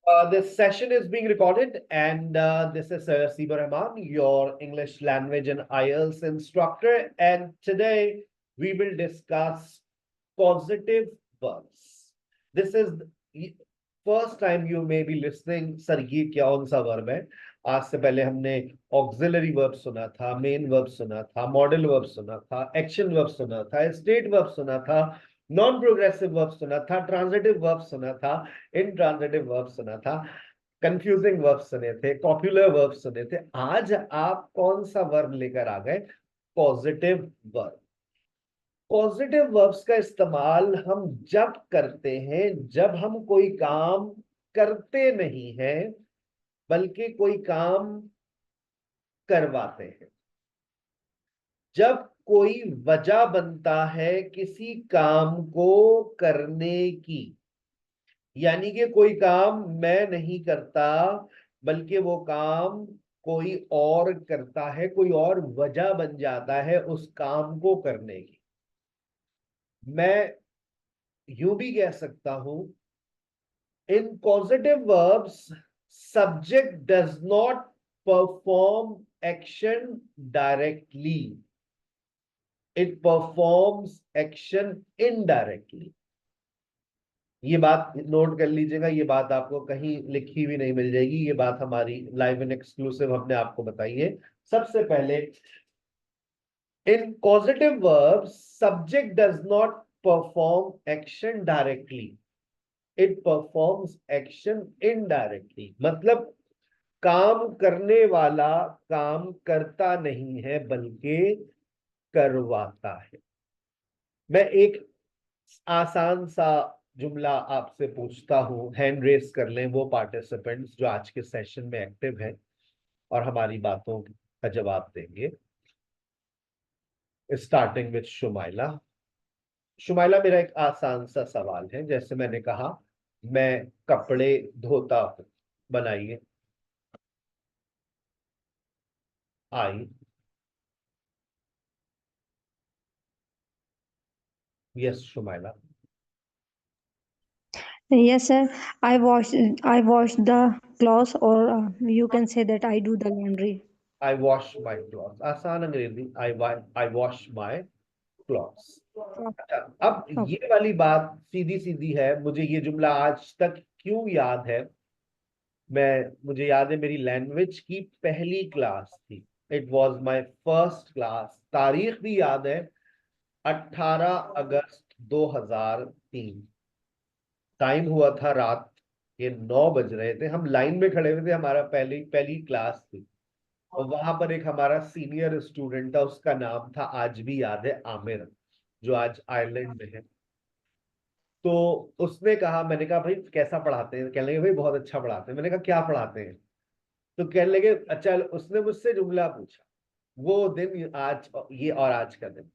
This session is being recorded, and this is Siba Rahman, your English language and IELTS instructor. And today we will discuss positive verbs. This is the first time you may be listening, sir, ये कौन सा verb है? आज से पहले हमने auxiliary verb सुना था, main verb सुना था, modal verb सुना था, action verb सुना था, state verb सुना था, नॉन प्रोग्रेसिव वर्ब सुना था, ट्रांजिटिव वर्ब सुना था, इंट्रांजिटिव वर्ब सुना था, कंफ्यूजिंग वर्ब सुने थे, कॉपुलर वर्ब सुने थे। आज आप कौन सा वर्ब लेकर आ गए? Positive verb. पॉजिटिव वर्ब्स का इस्तेमाल हम जब करते हैं जब हम कोई काम करते नहीं हैं बल्कि कोई काम करवाते हैं। जब कोई वजह बनता है किसी काम को करने की, यानी कि कोई काम मैं नहीं करता बल्कि वो काम कोई और करता है, कोई और वजह बन जाता है उस काम को करने की। मैं यूं भी कह सकता हूं, in positive verbs subject does not perform action directly, it performs action indirectly. ये बात नोट कर लीजिएगा, ये बात आपको कहीं लिखी हुई नहीं मिल जाएगी, ये बात हमारी लाइव एंड एक्सक्लूसिव हमने आपको बताई है। सबसे पहले, in positive verbs subject does not perform action directly, it performs action indirectly. मतलब काम करने वाला काम करता नहीं है बल्कि करवाता है। मैं एक आसान सा जुमला आपसे पूछता हूं, हैंड रेस कर लें वो पार्टिसिपेंट्स जो आज के सेशन में एक्टिव हैं और हमारी बातों का जवाब देंगे। Starting with Shumaila. शुमाइला, मेरा एक आसान सा सवाल है, जैसे मैंने कहा मैं कपड़े धोता हूं, बनाइए। I. Yes Shumaila. Yes, sir. I wash the clothes, or you can say that I do the laundry. I wash my clothes. आसान अंग्रेजी, आई वॉश माई क्लॉथ्स। Oh, अच्छा, अब okay. ये वाली बात सीधी सीधी है। मुझे ये जुमला आज तक क्यों याद है? मुझे याद है, मेरी लैंग्वेज की पहली क्लास थी। It was my first class. तारीख भी याद है, 18 अगस्त 2003। टाइम हुआ था रात के 9 बज रहे थे, हम लाइन में खड़े हुए थे, हमारा पहली पहली क्लास थी। और वहां पर एक हमारा सीनियर स्टूडेंट था, उसका नाम था, आज भी याद है, आमिर, जो आज आयरलैंड में है। तो उसने कहा, मैंने कहा भाई कैसा पढ़ाते हैं? कहने लगे भाई बहुत अच्छा पढ़ाते हैं। मैंने कहा क्या पढ़ाते हैं? तो कहने लगे अच्छा। उसने मुझसे जुमला पूछा, वो दिन आज, ये और आज का दिन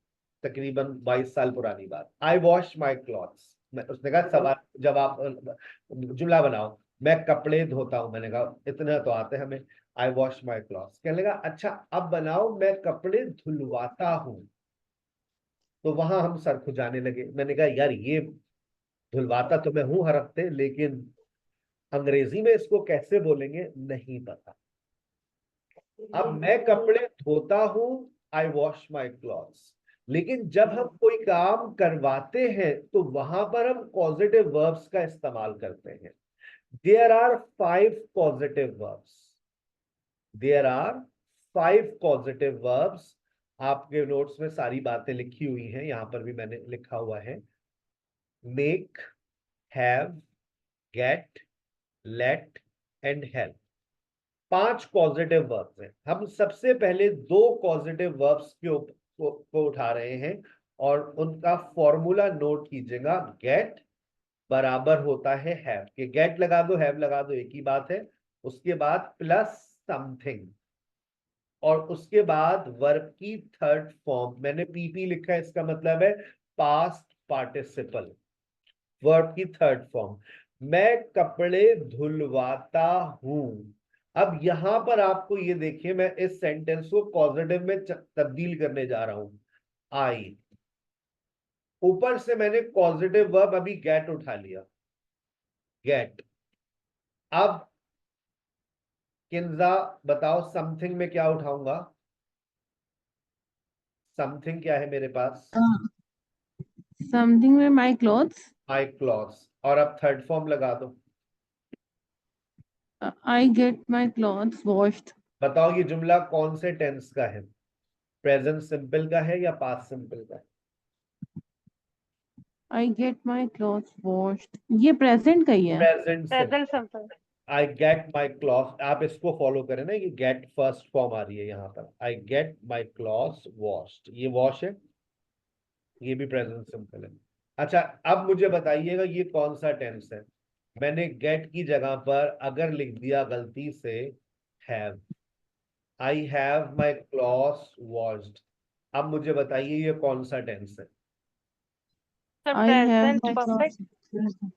तकरीबन 22 साल पुरानी बात। आई वॉश माई क्लॉथ्स। उसने कहा सवाल जवाब, जुमला बनाओ। मैं कपड़े धोता हूं। मैंने कहा इतना तो आते हैं हमें, आई वॉश माई क्लॉथ्स। कहने लगा अच्छा अब बनाओ, मैं कपड़े धुलवाता हूं। तो वहां हम सर खुजाने लगे। मैंने कहा यार ये धुलवाता तो मैं हूं हर हफ्ते, लेकिन अंग्रेजी में इसको कैसे बोलेंगे नहीं पता। अब मैं कपड़े धोता हूं, आई वॉश माई क्लॉथ्स। लेकिन जब हम कोई काम करवाते हैं तो वहां पर हम पॉजिटिव वर्ब्स का इस्तेमाल करते हैं। There are 5 positive verbs. There are 5 positive verbs. आपके नोट्स में सारी बातें लिखी हुई हैं, यहां पर भी मैंने लिखा हुआ है। Make, have, get, let and help. 5 positive verbs हैं। हम सबसे पहले 2 पॉजिटिव वर्ब्स को उठा रहे हैं और उनका फॉर्मूला नोट कीजिएगा। गेट बराबर होता है हैव के, गेट लगा दो हैव लगा दो एक ही बात है। उसके बाद प्लस समथिंग, और उसके बाद वर्ब की थर्ड फॉर्म। मैंने पीपी लिखा है, इसका मतलब है पास्ट पार्टिसिपल, वर्ब की थर्ड फॉर्म। मैं कपड़े धुलवाता हूं। अब यहां पर आपको ये देखिए, मैं इस सेंटेंस को पॉजिटिव में तब्दील करने जा रहा हूं। आई, ऊपर से मैंने पॉजिटिव वर्ब अभी गेट उठा लिया, गेट। अब किन्जा बताओ, समथिंग में क्या उठाऊंगा? समथिंग क्या है मेरे पास? समथिंग में माई क्लोथ्स। My clothes. और अब थर्ड फॉर्म लगा दो। I get my clothes washed. बताओ ये जुमला कौन से टेंस का है? प्रेजेंट सिंपल का है या पास्ट सिंपल का है? I get my clothes washed, ये प्रेजेंट का ही है। Present simple. Present simple. I get my cloth, आप इसको फॉलो करें ना, ये गेट फर्स्ट फॉर्म आ रही है यहाँ पर। I get my clothes washed, ये वॉश है, ये भी प्रेजेंट सिंपल है। अच्छा, अब मुझे बताइएगा ये कौन सा टेंस है? मैंने गेट की जगह पर अगर लिख दिया गलती से have, I have my clothes washed, अब मुझे बताइए ये कौन सा टेंस है? I have present my perfect. Clothes.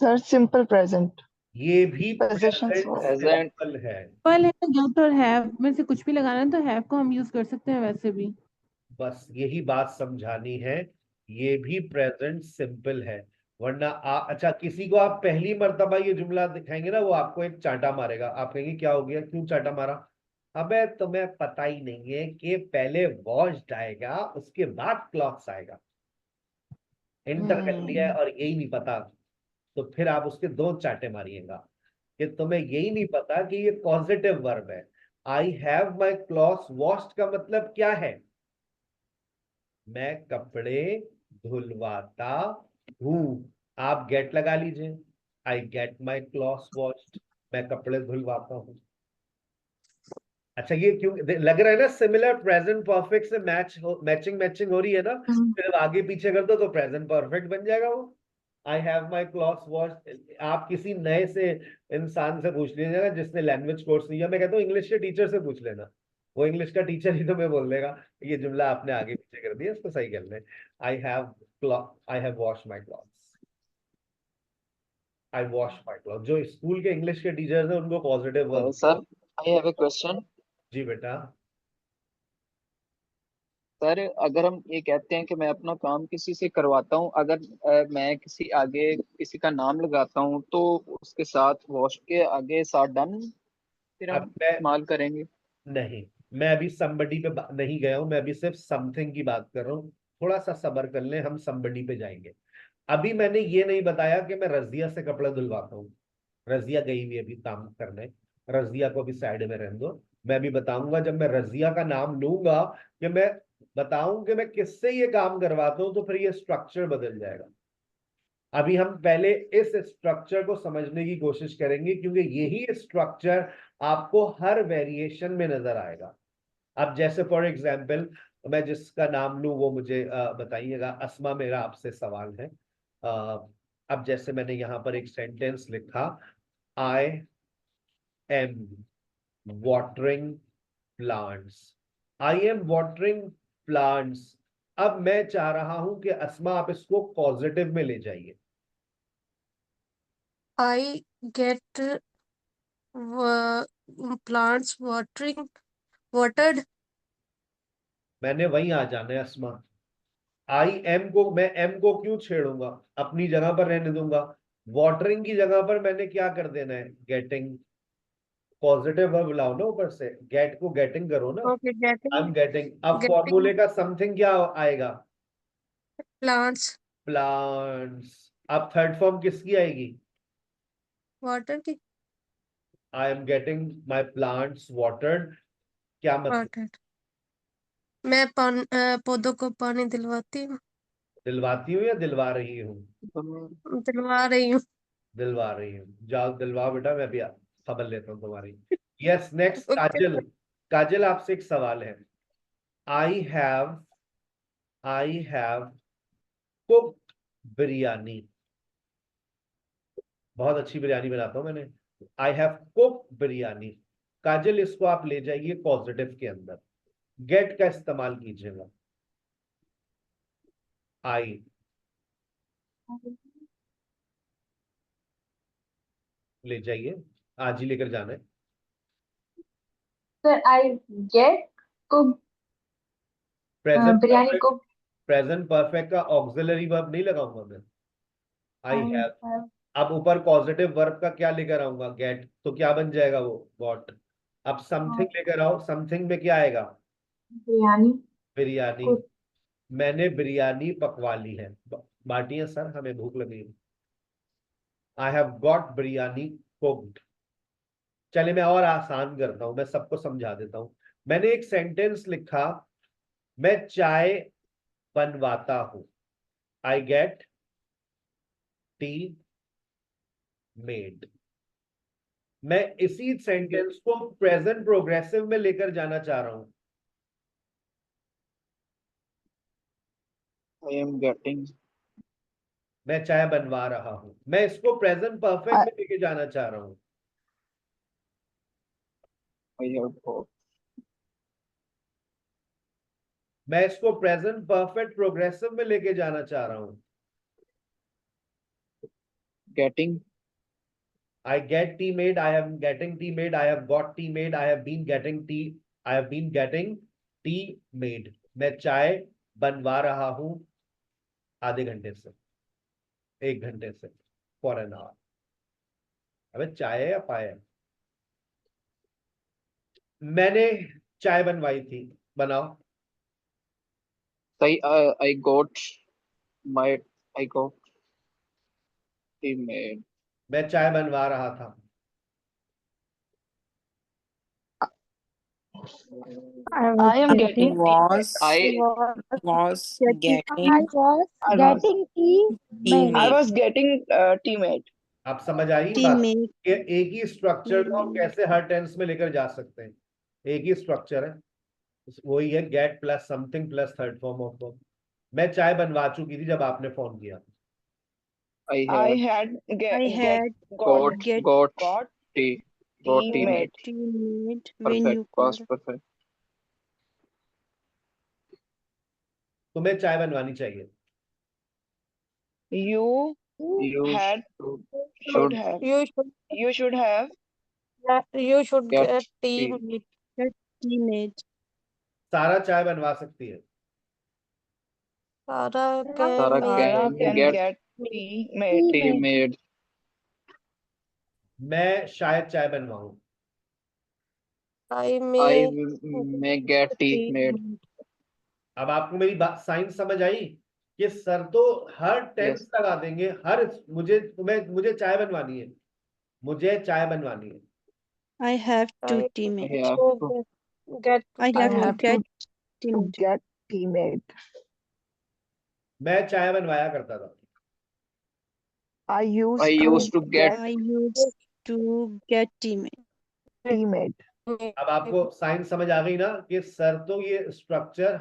Sir simple present, ये भी पोजीशन प्रेजेंट सिंपल है। पहले है गेट और हैव में से कुछ भी लगाना है तो हैव को हम यूज कर सकते हैं वैसे भी। बस यही बात समझानी है, ये भी प्रेजेंट सिंपल है। वरना अच्छा, किसी को आप पहली मर्तबा ये जुमला दिखाएंगे ना, वो आपको एक चांटा मारेगा, आप कहेंगे क्या हो गया, क्यों चांटा मारा? अबे तुम्हें पता ही नहीं है कि पहले वॉश्ड आएगा उसके बाद क्लॉथ्स आएगा। इंटर कर लिया है और यही नहीं पता, तो फिर आप उसके दो चांटे मारिएगा कि तुम्हें यही नहीं पता कि ये पॉजिटिव वर्ब है। I have my clothes washed का मतलब क्या है? मैं कपड़े धुलवाता हूं। आप गेट लगा लीजिए, I get my clothes washed, मैं कपड़े धुलवाता हूं। अच्छा, ये क्यों लग रहा है ना सिमिलर, प्रेजेंट परफेक्ट से मैचिंग हो रही है ना, फिर आगे पीछे कर दो तो प्रेजेंट परफेक्ट बन जाएगा वो। I have my clothes washed, आप किसी नए से इंसान से पूछ लीजिएगा जिसने लैंग्वेज कोर्स नहीं किया, मैं कहता हूँ इंग्लिश के टीचर से पूछ लेना, वो इंग्लिश का टीचर ही तुम्हें बोल देगा ये जुमला आपने आगे पीछे कर दिया, इसको सही कर ले। I have wash my clothes, I wash my cloth. जो स्कूल के इंग्लिश के टीचर्स हैं उनको positive verb. Sir I have a question. जी बेटा। सर अगर हम ये कहते हैं कि मैं अपना काम किसी से करवाता हूँ, अगर मैं किसी आगे किसी का नाम लगाता हूँ तो उसके साथ वॉश के आगे साथ डन फिर अब हम मैं इस्तेमाल करेंगे। नहीं, मैं अभी somebody पे नहीं गया हूं, मैं अभी सिर्फ समथिंग की बात कर रहा हूँ। थोड़ा सा सब्र कर लें, हम somebody पे जाएंगे। अभी मैंने ये नहीं बताया कि मैं रजिया से कपड़े धुलवाता हूँ, रजिया गई हुई है अभी काम करने, रजिया को भी साइड में रहने दो। मैं अभी बताऊंगा जब मैं रजिया का नाम लूंगा कि मैं बताऊं कि मैं किससे ये काम करवाता हूं, तो फिर ये स्ट्रक्चर बदल जाएगा। अभी हम पहले इस स्ट्रक्चर को समझने की कोशिश करेंगे, क्योंकि यही स्ट्रक्चर आपको हर वेरिएशन में नजर आएगा। अब जैसे फॉर एग्जाम्पल, मैं जिसका नाम लूं वो मुझे बताइएगा। अस्मा, मेरा आपसे सवाल है। अब जैसे मैंने यहां पर एक सेंटेंस लिखा, I am watering plants, I am watering plants. अब मैं चाह रहा हूं कि अस्मा आप इसको पॉजिटिव में ले जाइए। I get plants watered. मैंने वहीं आ जाना है अस्मा। आई एम को, मैं एम को क्यों छेड़ूंगा, अपनी जगह पर रहने दूंगा। वाटरिंग की जगह पर मैंने क्या कर देना है, गेटिंग। पॉजिटिव वर्ब लाओ ना ऊपर से, गेट को गेटिंग करो ना। Okay, I am getting. अब फॉर्मूले का समथिंग क्या आएगा, plants प्लांट्स। अब थर्ड फॉर्म किसकी आएगी, water की आई am getting my plants watered. क्या मतलब, watered. मैं पौधों को पानी दिलवाती हूँ, दिलवाती हूँ या दिलवा रही हूँ? दिलवा रही हूँ। दिलवा रही हूँ, जाओ दिलवाओ बेटा, मैं भी खबर लेता हूँ तुम्हारी। Yes, next Okay. काजल। काजल आपसे एक सवाल है। आई हैव कुक्ड बिरयानी, बहुत अच्छी बिरयानी बनाता हूं मैंने। I have cooked biryani. Kajal इसको आप ले जाइए पॉजिटिव के अंदर, गेट का इस्तेमाल कीजिएगा। आई ले जाइए, आज ही लेकर जाना है। Sir I get cook present biryani perfect, cook. Present perfect का ऑक्सिलरी वर्ब नहीं लगाऊंगा मैं। आई हैव, अब ऊपर पॉजिटिव वर्ब का क्या लेकर आऊंगा, गेट, तो क्या बन जाएगा वो, गॉट। अब समथिंग लेकर आओ, समथिंग में क्या आएगा, बिरयानी बिरयानी। कुक मैंने बिरयानी पकवा ली है। बांटिए सर, हमें भूख लगी। I have got biryani cooked. चले मैं और आसान करता हूं, मैं सबको समझा देता हूं। मैंने एक सेंटेंस लिखा, मैं चाय बनवाता हूं, आई गेट टी मेड। मैं इसी सेंटेंस को प्रेजेंट प्रोग्रेसिव में लेकर जाना चाह रहा हूं। आई एम गेटिंग, मैं चाय बनवा रहा हूं, मैं इसको प्रेजेंट परफेक्ट I, में लेके जाना चाह रहा हूं। आई हैव गॉट, मैं इसको प्रेजेंट परफेक्ट प्रोग्रेसिव में लेके जाना चाह रहा हूं। Getting, I get tea made, I am getting tea made, I have got tea made, I have been getting tea, I have been getting tea made. मैं चाय बनवा रहा हूं आधे घंटे से, 1 घंटे से, फॉर एन आवर। अबे चाय है या पाए है? मैंने चाय बनवाई थी, बनाओ। सही, I got my, I got T made, मैं चाय बनवा रहा था। I am getting tea was I was Getting, getting I was I was getting tea tea made. I made. was getting tea made. आप समझ आई Tea बात made. कि एक ही स्ट्रक्चर को हम कैसे हर टेंस में लेकर जा सकते हैं। एक ही स्ट्रक्चर है, वही है get plus something plus third form of verb. मैं चाय बनवा चुकी थी जब आपने फोन किया। I I have had I had got get got tea, got tea tea made. Made, tea made when perfect, you past called. Perfect. तुम्हें चाय बनवानी चाहिए। You you had should have You should you should have you should get get tea tea, made. Get tea made. सारा चाय बनवा सकती है। Sarah Sarah can Sarah can can get get tea made. Tea made, मैं शायद चाय बनवाऊं। I I may may get tea tea made. made. अब आपको मेरी बात साइंस समझ आई कि सर तो हर टेंस यस, लगा देंगे, हर मुझे चाय बनवानी है, मुझे चाय बनवानी है। I have to I tea I made. Have to to, get I tea I have to have made. get tea to made. get tea made. मैं चाय बनवाया करता था। I I used used to to get, get I used to get tea made. tea made. अब आपको science समझ आ गई ना कि सर तो ये स्ट्रक्चर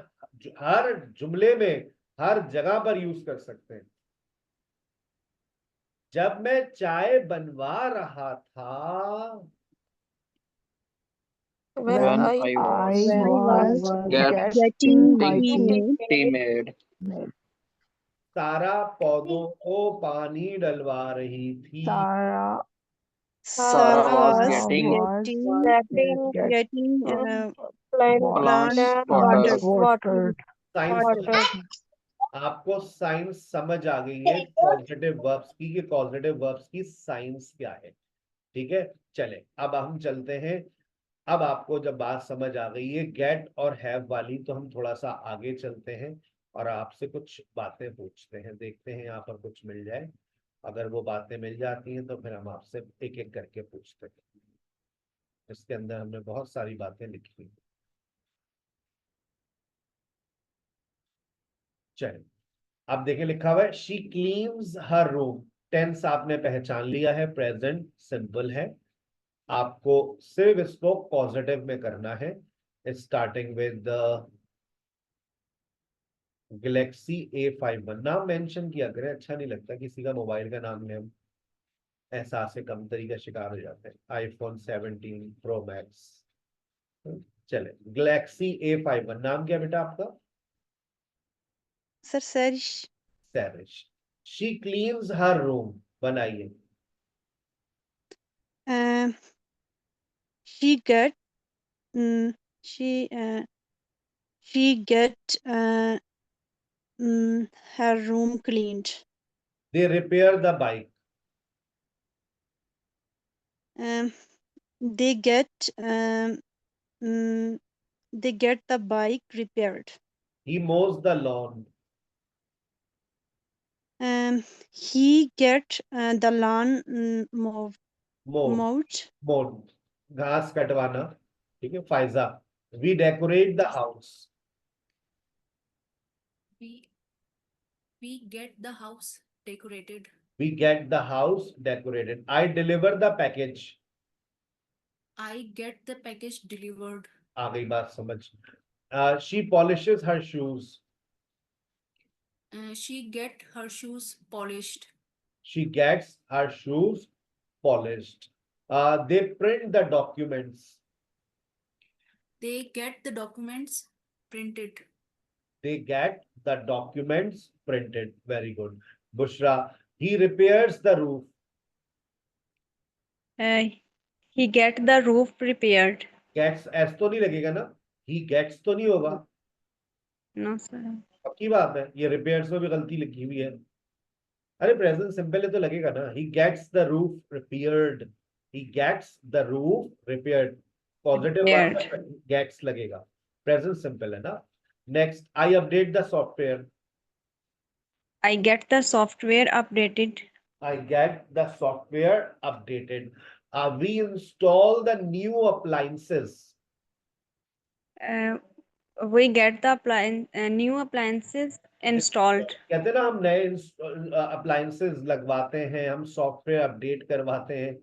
हर जुमले में हर जगह पर यूज कर सकते हैं। जब मैं चाय बनवा रहा था, When when I I I was was get Getting getting tea tea made. Tea made, made. Sarah पौधों को पानी डलवा रही थी। Sarah सारा Sarah was was getting getting get getting plant plants plant water, plants water. watered. Science Water. आपको science समझ आ गई है पॉजिटिव वर्ब्स की, कि पॉजिटिव वर्ब्स की साइंस क्या है। ठीक है, चले अब हम चलते हैं। अब आपको जब बात समझ आ गई है गेट और हैव वाली, तो हम थोड़ा सा आगे चलते हैं और आपसे कुछ बातें पूछते हैं, देखते हैं यहाँ पर कुछ मिल जाए। अगर वो बातें मिल जाती हैं तो फिर हम आपसे एक एक करके पूछते हैं। इसके अंदर हमने बहुत सारी बातें लिखी हैं। चलिए अब देखिए, लिखा हुआ है she cleans her room. Tense आपने पहचान लिया है, प्रेजेंट सिंपल है। आपको सिर्फ इसको पॉजिटिव में करना है, स्टार्टिंग विद गैलेक्सी A51। नाम मेंशन किया करें, अच्छा नहीं लगता किसी का मोबाइल का नाम ले हम एहसास से कमतरी का शिकार हो जाते हैं। iPhone 17 Pro Max। चले गैलेक्सी A51, नाम क्या बेटा आपका? Sir, Sarish. सैरिश। She cleans her room, बनाइए। Uh, she get mm, she get her room cleaned. They repair the bike. Um, they get um, mm, they get the bike repaired. He mows the lawn. He get the lawn mowed. Mowed. Mowed. घास कटवाना. ठीक है. Faiza. We decorate the house. We get the house decorated. We get the house decorated. I deliver the package. I get the package delivered. आ गई बात समझ. She polishes her shoes. She get her shoes polished. She gets her shoes polished. They print the documents. They get the documents printed. They get the documents printed. Very good. Bushra, he repairs the roof. He get the roof repaired. Gets ऐस तो नहीं लगेगा ना. He gets तो नहीं होगा. No, sir. पक्की बात है. ये repairs में भी गलती लिखी हुई है. अरे प्रेजेंट सिंपल है तो लगेगा ना. He gets the roof repaired. He gets the roof repaired. Positive one gets लगेगा. Present simple है ना. Next, I update the software. I get the software updated. I get the software updated. We install the new appliances. We get the new appliances installed. कहते हैं ना हम नए appliances लगवाते हैं, हम सॉफ्टवेयर अपडेट करवाते हैं.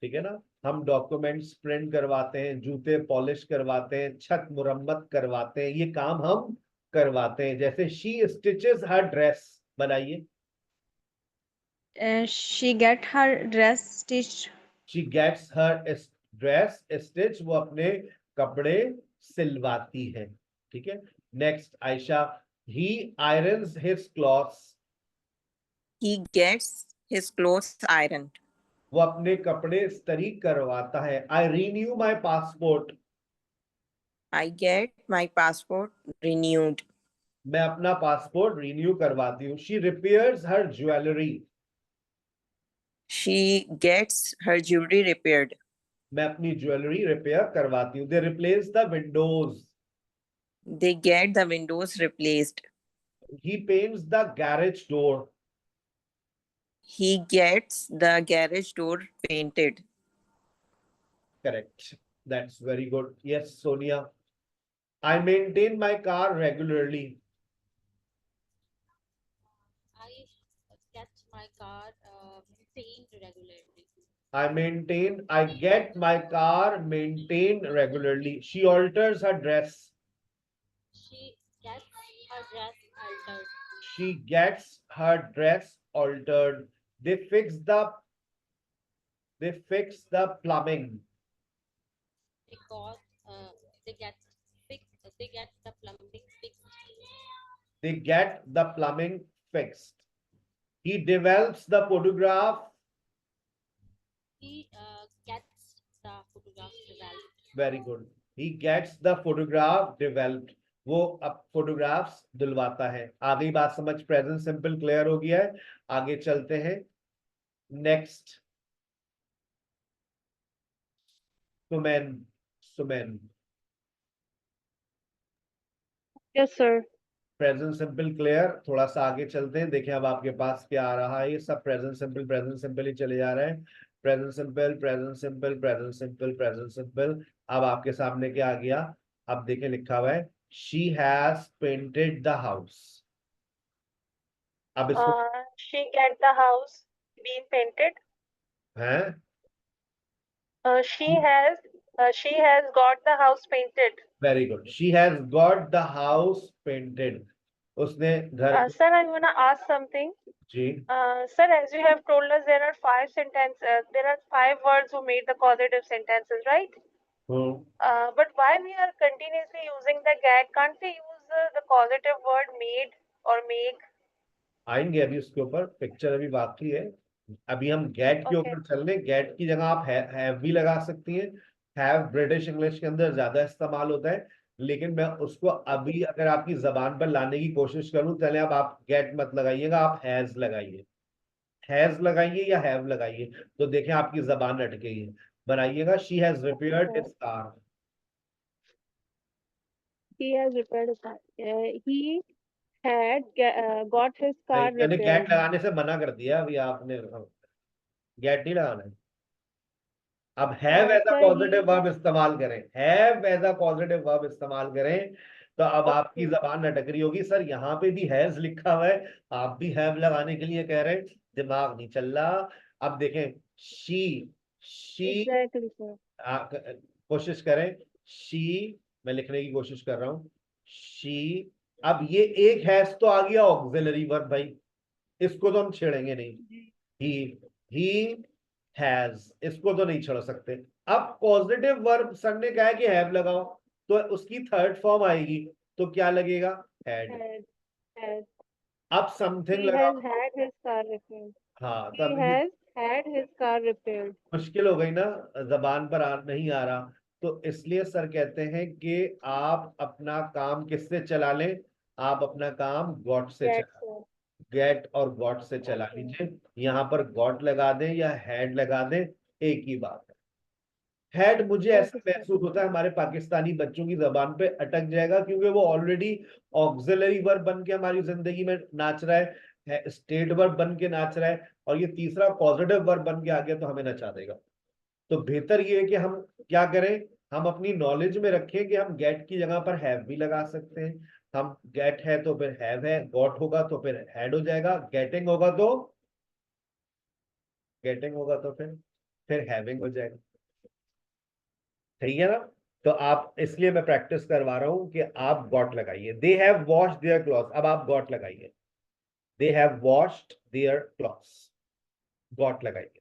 ठीक है ना. हम डॉक्यूमेंट्स प्रिंट करवाते हैं, जूते पॉलिश करवाते हैं, छत मुरम्मत करवाते हैं. ये काम हम करवाते हैं. जैसे she stitches her dress. बनाइए. She get her dress stitched. She gets her dress stitched. वो अपने कपड़े सिलवाती है. ठीक है. Next, Aisha. He irons his clothes. He gets his clothes ironed. वो अपने कपड़े इस्त्री करवाता है. I renew my passport. I get my passport renewed. मैं अपना पासपोर्ट रिन्यू करवाती हूँ. She repairs her jewelry. She gets her jewelry repaired. मैं अपनी ज्वेलरी रिपेयर करवाती हूँ. They replace the windows. They get the windows replaced. He paints the garage door. He gets the garage door painted. Correct. That's very good. Yes, Sonia. I maintain my car regularly. I get my car maintained regularly. I get my car maintained regularly. She alters her dress. She gets her dress altered. She gets her dress altered. They fix the plumbing. Because they get the plumbing fixed. They get the plumbing fixed. He develops the photograph. He gets the photograph developed. Very good. He gets the photograph developed. वो अब photographs दिलवाता है. आगे बात समझ. Present simple clear हो गया है. आगे चलते हैं. Next. Sumen. Yes, sir. Present simple clear. थोड़ा सा आगे चलते हैं. देखें अब आपके पास क्या आ रहा है. ये सब प्रेजेंट सिंपल ही चले जा रहे हैं. Present simple. अब आपके सामने क्या आ गया. अब देखें लिखा हुआ है she has painted the house. अब इसको She get the house being painted. हैं. She has got the house painted. Very good. She has got the house painted. उसने घर. Sir, I want to ask something. Ji. Sir, as you have told us, there are 5 words who made the causative sentences, right? But why we are continuously using the get? Can't we use the causative word made or make? आएंगे अभी उसके ऊपर. Picture अभी बाकी है. अभी हम gate के ऊपर चल रहे हैं. गेट की जगह आप हैव भी लगा सकती हैं. हैव ब्रिटिश इंग्लिश के अंदर ज्यादा इस्तेमाल होता है. लेकिन मैं उसको अभी अगर आपकी जबान पर लाने की कोशिश करूं, चले अब आप गेट मत लगाइएगा, आप हैज लगाइए. हैज लगाइए या हैव लगाइए, तो देखें आपकी जबान अटकेगी. बनाइएगा। She has repaired his car. He has repaired his car. He had got his car मैंने repaired. गेट लगाने से मना कर दिया अभी आपने, गेट नहीं लगाना है। अब have as a sir, positive he verb इस्तेमाल करें, have as a positive verb इस्तेमाल करें, तो अब आपकी okay. जबान लटक रही होगी, सर यहाँ पे भी हैज लिखा हुआ है, आप भी हैव लगाने के लिए कह रहे हैं, दिमाग नहीं चल रहा। अब देखें, शी Exactly, sir. कोशिश करें, शी, मैं लिखने की कोशिश कर रहा हूं, शी। अब ये एक हैज तो आ गया ऑक्सिलरी वर्ब भाई, इसको तो हम छेड़ेंगे नहीं। ही हैज, इसको तो नहीं छेड़ सकते। अब पॉजिटिव वर्ब सर ने कहा है कि हैव लगाओ, तो उसकी थर्ड फॉर्म आएगी, तो क्या लगेगा? हैड। Had. अब समथिंग He लगाओ। has had his car repaired. हाँ, He तब has had his car repaired. मुश्किल हो गई ना, जबान पर नहीं आ रहा, तो इसलिए सर कहते हैं कि आप अपना काम किससे चला लें? आप अपना काम गॉट से Get, चला, sir. गेट और गॉट से चला Okay. लीजिए। यहाँ पर गॉट लगा दें या हैड लगा दें, एक ही बात है। हैड मुझे ऐसा Okay, sir. महसूस होता है हमारे पाकिस्तानी बच्चों की जबान पे अटक जाएगा, क्योंकि वो ऑलरेडी ऑक्सिलरी वर्ब बन के हमारी जिंदगी में नाच रहा है, स्टेट वर्ब बन के नाच रहा है, और ये तीसरा पॉजिटिव वर्ब बन के आ गया तो हमें नचा देगा। तो बेहतर ये है कि हम क्या करें, हम अपनी नॉलेज में रखें कि हम गेट की जगह पर हैव भी लगा सकते हैं। हम गेट है तो फिर हैव है, गॉट होगा तो फिर हैड हो जाएगा, गेटिंग होगा तो फिर हैविंग हो जाएगा। ठीक है ना? तो आप, इसलिए मैं प्रैक्टिस करवा रहा हूं कि आप गॉट लगाइए। They have washed their clothes, अब आप गॉट लगाइए। They have washed their clothes, got लगाइए।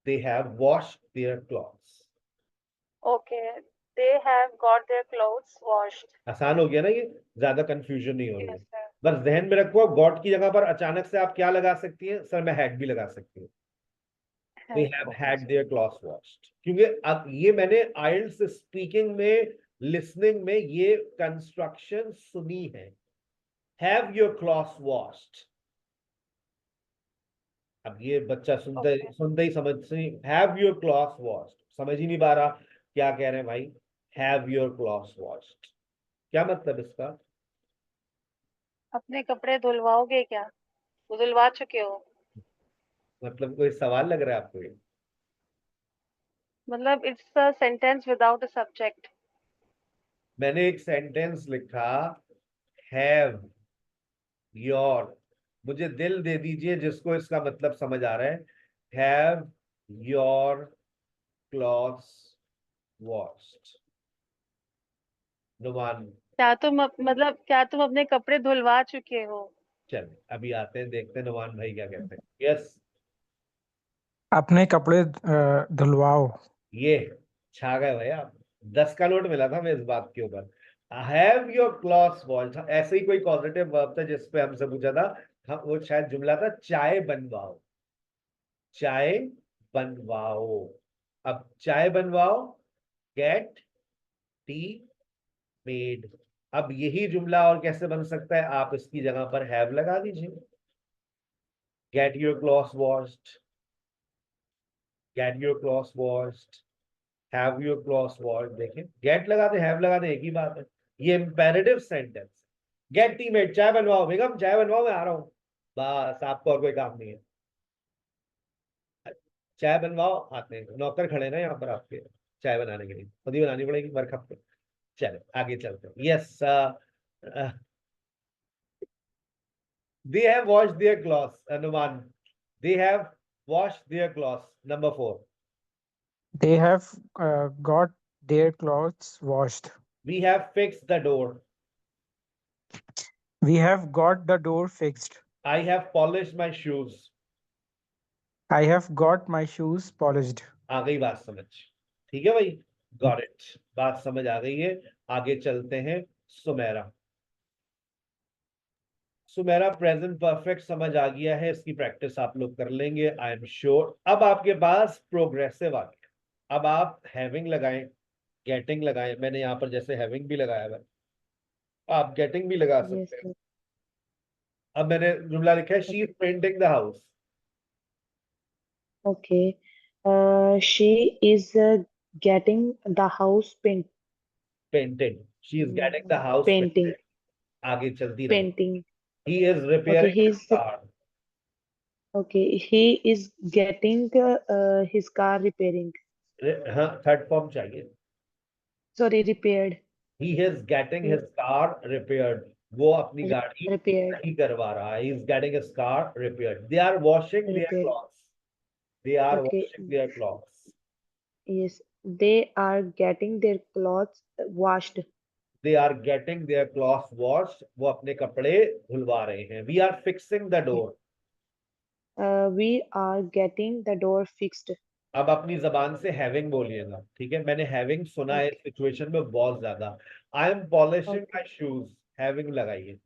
they have washed their clothes। Okay. They have got their clothes washed. आसान हो गया ना, ये ज्यादा कंफ्यूजन नहीं होगी। Yes, sir. बस जहन में रखो, गॉट की जगह पर अचानक से आप क्या लगा सकती हैं? सर मैं हैड भी लगा सकती हूँ। they have Okay, had sir. their clothes washed, क्योंकि अब ये मैंने आइल्स स्पीकिंग में, लिसनिंग में ये कंस्ट्रक्शन सुनी है, have your clothes washed। अब ये बच्चा सुनते Okay. सुनते ही समझ से हैव योर क्लॉथ्स वॉश्ड, समझ ही नहीं पा रहा क्या कह रहे हैं भाई। हैव योर क्लॉथ्स वॉश्ड, क्या मतलब इसका? अपने कपड़े धुलवाओगे क्या? वो धुलवा चुके हो? मतलब कोई सवाल लग रहा है आपको ये? मतलब it's a sentence without a subject. मैंने एक सेंटेंस लिखा, हैव योर, मुझे दिल दे दीजिए जिसको इसका मतलब समझ आ रहा है। Have your clothes washed. Numan, क्या तुम क्या तुम अपने कपड़े धुलवा चुके हो? चल अभी आते हैं, देखते हैं नुमान भाई क्या कहते हैं। यस, अपने कपड़े धुलवाओ। ये छा गए भाई आप, 10 का नोट मिला था मैं इस बात के ऊपर। हैव योर क्लॉथ्स वॉश्ड, ऐसे ही कोई पॉजिटिव वर्ब था जिसपे हमसे पूछा था, हम वो शायद जुमला था, चाय बनवाओ, चाय बनवाओ। अब चाय बनवाओ, गेट टी मेड। अब यही जुमला और कैसे बन सकता है? आप इसकी जगह पर हैव लगा दीजिए, get your clothes washed, get your clothes washed, have your clothes washed. देखें, गेट लगा दे हैव लगा दे, एक ही बात है। ये imperative sentence, get tea made, चाय बनवाओ बेगम, चाय बनवाओ, मैं आ रहा हूं, बस आपको और कोई काम नहीं है। चाय बनवाओ, आते हैं, नौकर खड़े ना यहाँ पर आपके चाय बनाने के लिए, खुद ही बनानी पड़ेगी बरखत पे। चले आगे चलते हैं। Yes, they have washed their clothes, Anuman, they have washed their clothes। Number 4, They have got their clothes washed. we have fixed the door, We have got the door fixed. I have polished my shoes। I have got my shoes polished. आ गई बात समझ? ठीक है भाई, got it, बात समझ आ गई है। आगे चलते हैं। सुमेरा, सुमेरा प्रेजेंट परफेक्ट समझ आ गया है, इसकी प्रैक्टिस आप लोग कर लेंगे आई एम श्योर। अब आपके पास प्रोग्रेसिव आ गया, अब आप हैविंग लगाएं, गेटिंग लगाएं। मैंने यहाँ पर जैसे हैविंग भी लगाया है, आप गेटिंग भी लगा सकते हैं। अब मैंने जुमला लिखा है she is painting the house. Okay. She is getting the house painted. She is getting the house painting. आगे चलती रही. Painting. He is Okay. Repairing his car. Okay. He is getting his car repairing. हाँ, third form चाहिए. Sorry, repaired. He is getting his car repaired. वो अपनी गाड़ी Repaired. सही करवा रहा है. He is getting his car repaired. They are washing their Repaired. Clothes. They are Okay. Washing their clothes. Yes. They are getting their clothes washed. They are getting their clothes washed. वो अपने कपड़े धुलवा रहे हैं. We are fixing the door. We are getting the door fixed. अब अपनी जबान से हैविंग बोलिएगा. ठीक है, मैंने हैविंग सुना है इस सिचुएशन में बहुत ज्यादा. I am polishing my shoes. Having लगाइए.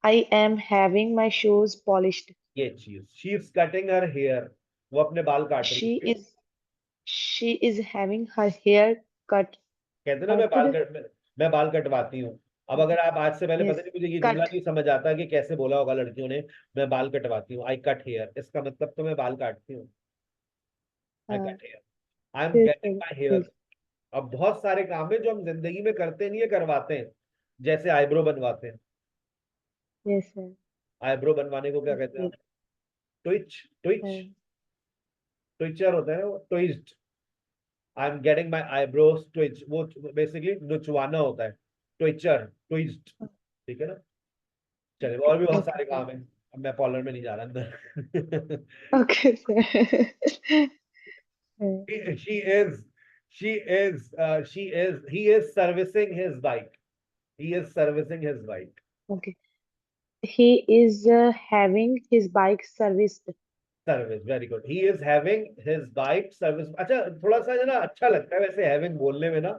I am having my shoes polished. ये चीज. She is cutting her hair. वो अपने बाल काट रही है. She is having her hair cut. कहते ना मैं बाल कटवाती हूँ. अब अगर आप आज से पहले, Yes. पता नहीं मुझे ये Cut. जुमला नहीं समझ आता कि कैसे बोला होगा लड़कियों ने, मैं बाल कटवाती हूँ. I cut hair. इसका मतलब तो मैं बाल काटती हूँ. I cut hair. I am getting my hair. अब बहुत सारे काम है जो हम जिंदगी में करते नहीं है, करवाते हैं. जैसे आईब्रो बनवाते हैं. Yes, sir. आईब्रो बनवाने को क्या कहते हैं? ट्विच. ट्विचर होता है ना वो. Twitched. I am getting my eyebrows twitch. वो बेसिकली नुचवाना होता है. ट्विचर. ट्विच्ड. ठीक है ना. चलिए, और भी बहुत सारे काम है. अब मैं पॉलर में नहीं जा रहा अंदर. Okay, sir. he is servicing his bike. He is servicing his bike. Okay. He is having his bike serviced. Service. Very good. He is having his bike service. अच्छा, थोड़ा सा जो ना अच्छा लगता है वैसे हैविंग बोलने में ना,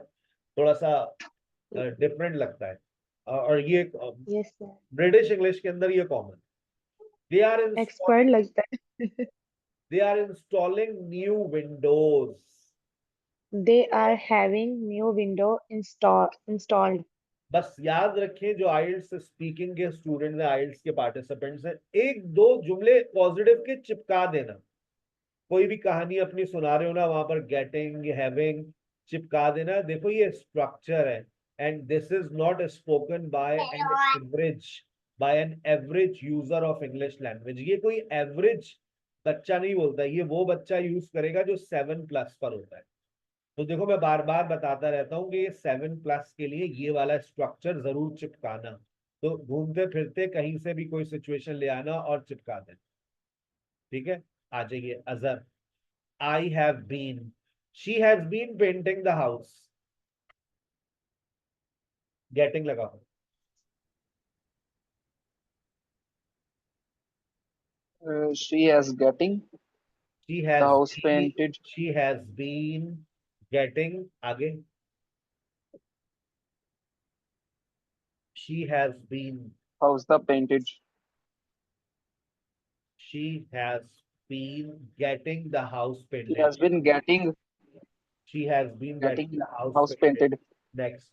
थोड़ा सा डिफरेंट लगता है. और ये Yes, sir. ब्रिटिश इंग्लिश के अंदर ये कॉमन. दे आर Expert लगता है. They are installing new windows. They are having new window installed. बस याद रखें, जो आइल्स स्पीकिंग के स्टूडेंट्स हैं, आइल्स के पार्टिसिपेंट्स हैं, एक दो जुमले पॉजिटिव के चिपका देना. कोई भी कहानी अपनी सुना रहे हो ना, वहां पर गेटिंग, हैविंग चिपका देना. देखो ये स्ट्रक्चर है. And this is not spoken by an average user of English language. ये कोई एवरेज बच्चा नहीं बोलता. ये वो बच्चा यूज करेगा जो 7+ पर होता है. तो देखो, मैं बार बार बताता रहता हूँ कि ये 7+ के लिए ये वाला स्ट्रक्चर जरूर चिपकाना. तो घूमते फिरते कहीं से भी कोई सिचुएशन ले आना और चिपका देना. ठीक है, आ जाइए. Azhar. I have been. She has been painting the house. Getting लगा हो. She is getting she the has house painted. She has been getting. आगे. She has been. House the painted. She has been getting the house She painted. has been getting She has been getting the house painted. Next.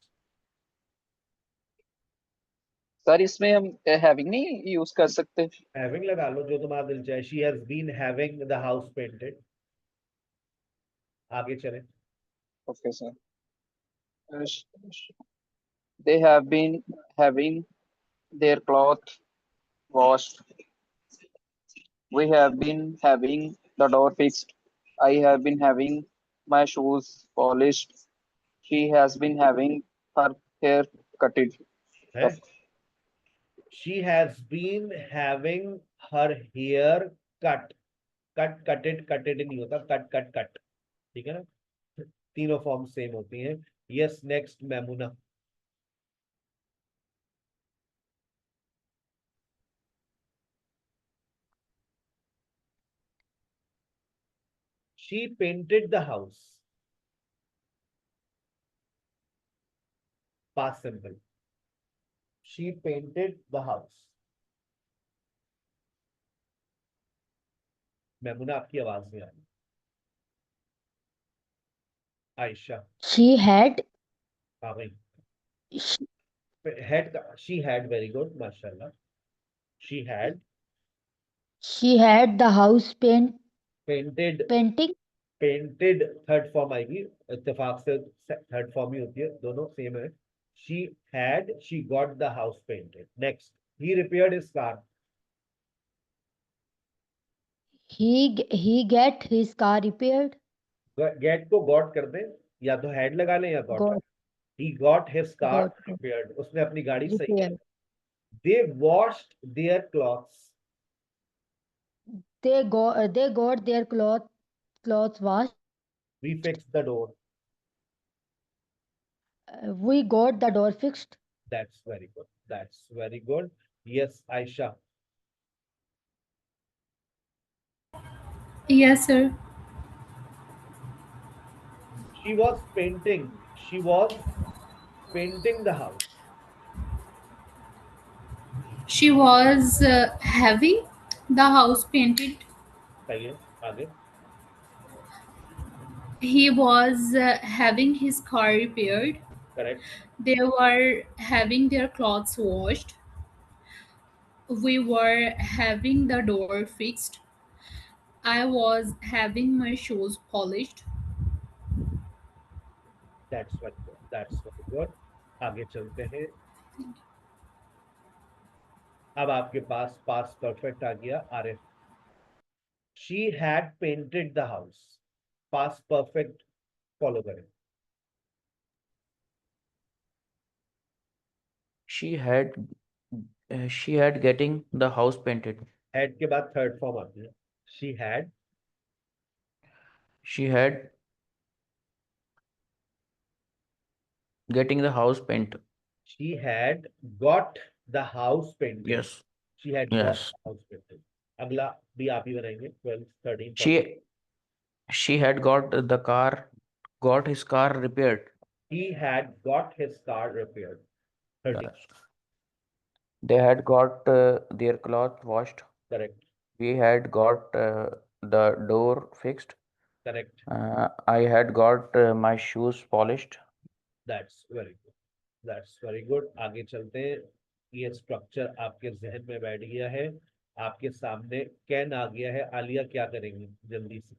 Sir इसमें हम having नहीं use कर सकते. Having लगा लो, जो तुम्हारा दिल चाहे. She has been having the house painted. आगे चले. Okay, sir. They have been having their clothes washed. We have been having the door fixed. I have been having my shoes polished. She has been having her hair cutted. है? She has been having her hair cut. Cutted नहीं होता. cut. ठीक है ना. तीनों form same होती हैं. Yes, next, Maimuna. She painted the house. Past simple. She painted the house. Maimuna, आपकी आवाज नहीं आ रही. आयशा. She had. हाँ भाई. She had very good, माशाल्लाह. she had the house painted painting. Painted third form आएगी, इत्तेफाक से थर्ड फॉर्म ही होती है, दोनों सेम है। She got the house painted. Next, he repaired his car. He get his car repaired. Get को got कर दें, या तो हैड लगा लें या got. Got he got his car got repaired, उसने अपनी गाड़ी सही की। repaired. They washed their clothes. They got their clothes washed. We fix the door. We got the door fixed. That's very good, that's very good. Yes Ayesha. Yes, sir. She was painting the house। She was having the house painted. सही है, आगे। He was having his car repaired. Correct. They were having their clothes washed. We were having the door fixed. I was having my shoes polished. That's very good, that's very good. आगे चलते हैं। अब आपके पास पास perfect आ गया Arif. She had painted the house. Pass perfect follow करें। she had getting the house painted. Had के बाद third form आती है। She had getting the house paint. She had got the house painted. Yes. She had got Yes. The house painted. अगला भी आप ही बनाएंगे। 12 13 She had got his car repaired. he had got his car repaired। 13 Yes. They had got their clothes washed. Correct. We had got the door fixed. Correct. I had got my shoes polished. That's very good, that's very good. आगे चलते हैं। ये structure आपके जहन में बैठ गया है। आपके सामने कैन आ गया है। आलिया क्या करेंगे जल्दी से?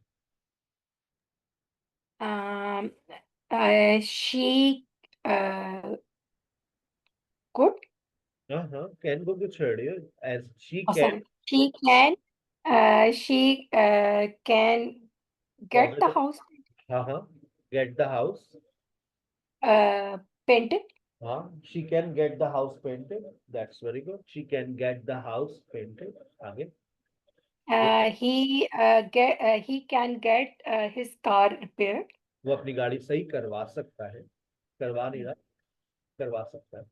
She could, हाँ, कैन को क्यों छोड़ रही हो? As she oh, can sorry, she can get the house हाँ, गेट द हाउस। painted. हाँ, she can get the house painted। That's very good। She can get the house painted। आगे। He can get his car repaired. वो अपनी गाड़ी सही करवा सकता है। करवा नहीं रहा, करवा सकता है।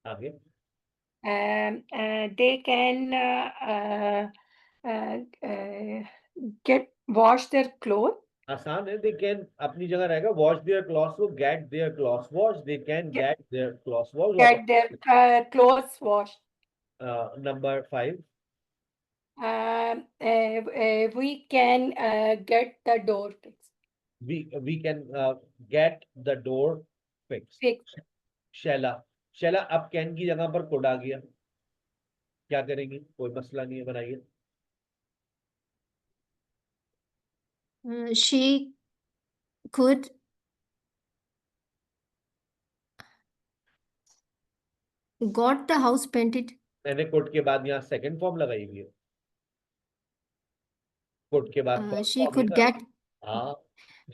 आगे। They can get wash their clothes. आसान है। दे कैन अपनी जगह रहेगा। वॉश देयर क्लॉथ्स, वो get their clothes wash. They can get their clothes wash. Get their clothes washed. Number 5। We can get the door fixed. we can get the door fixed। Shaila अब can की जगह पर code आ गया, क्या करेंगे? कोई मसला नहीं है, बनाइए। She could got the house painted. मैंने कोड के बाद यहाँ सेकंड फॉर्म लगाई हुई है। कोड के बाद She could get हाँ,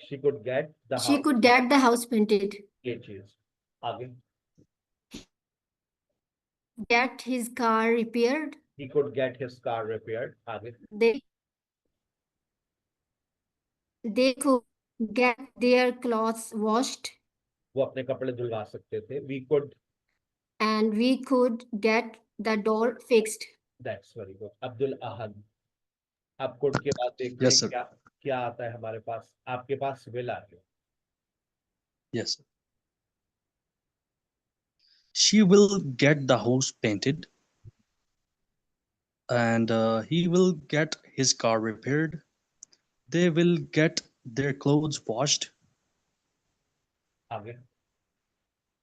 she could get the she house। could get the house painted. ये चीज आगे। Get his car repaired. he could get his car repaired। आगे। They could get their clothes washed. वो अपने कपड़े धुलवा सकते थे। we could And we could get the door fixed. that's very good। Abdul अहद, अब कोड के बाद देखते Yes, हैं sir। क्या आता है हमारे पास। आपके पास विल आ गया। Yes, sir। She will get the house painted, and he will get his car repaired. They will get their clothes washed, आगे।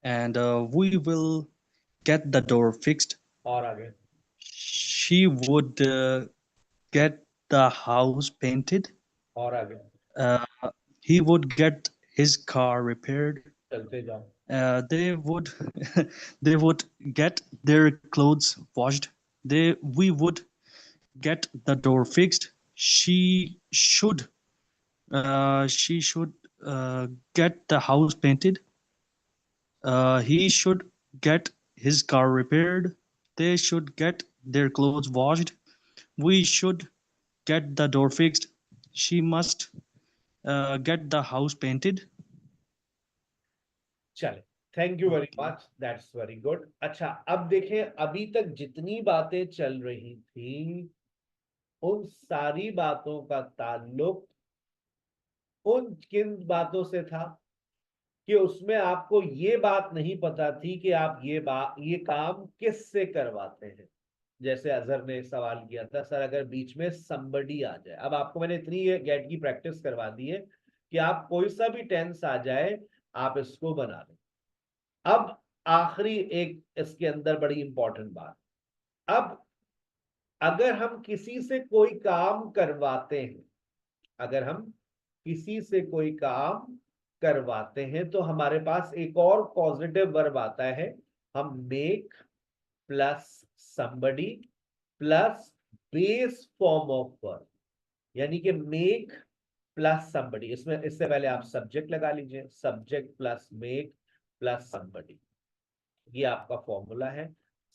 and we will get the door fixed। और आगे। she would get the house painted. और आगे He would get his car repaired. चलते जाओ. They would they would get their clothes washed. We would get the door fixed. She should get the house painted. He should get his car repaired. They should get their clothes washed. We should get the door fixed. She must get the house painted. चले, thank you very much, that's very good. अच्छा, अब देखें, अभी तक जितनी बातें चल रही थी उन सारी बातों का ताल्लुक उन किन बातों से था कि उसमें आपको ये बात नहीं पता थी कि आप ये काम किससे करवाते हैं. जैसे अजहर ने सवाल किया था, सर अगर बीच में somebody आ जाए. अब आपको मैंने इतनी गेट की प्रैक्टिस करवा दी है कि आप कोई सा भी टेंस आ जाए आप इसको बना लें. अब आखिरी एक इसके अंदर बड़ी इंपॉर्टेंट बात, अब अगर हम किसी से कोई काम करवाते हैं, अगर हम किसी से कोई काम करवाते हैं तो हमारे पास एक और पॉजिटिव वर्ब आता है. हम make plus somebody plus base form of verb, यानी कि मेक प्लस somebody. इसमें इससे पहले आप सब्जेक्ट लगा लीजिए, subject plus make plus somebody. ये आपका फॉर्मूला है,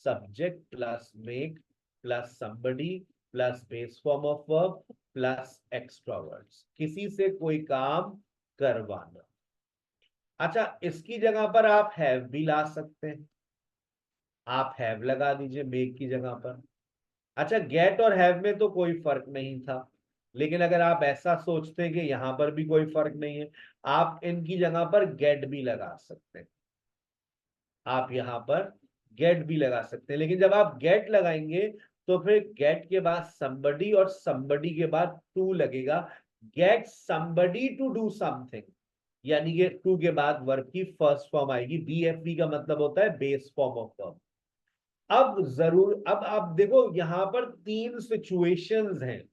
subject plus make plus somebody plus base form of verb plus extra words. किसी से कोई काम करवाना. अच्छा, इसकी जगह पर आप हैव भी ला सकते हैं. आप हैव लगा दीजिए मेक की जगह पर. अच्छा, गेट और हैव में तो कोई फर्क नहीं था, लेकिन अगर आप ऐसा सोचते हैं कि यहां पर भी कोई फर्क नहीं है, आप इनकी जगह पर गेट भी लगा सकते हैं. आप यहां पर गेट भी लगा सकते हैं, लेकिन जब आप गेट लगाएंगे तो फिर गेट के बाद somebody और somebody के बाद टू लगेगा. Get somebody to do something, यानी कि टू के बाद वर्ब की फर्स्ट फॉर्म आएगी. BFV का मतलब होता है बेस फॉर्म ऑफ वर्ब. अब आप देखो यहां पर तीन सिचुएशंस हैं,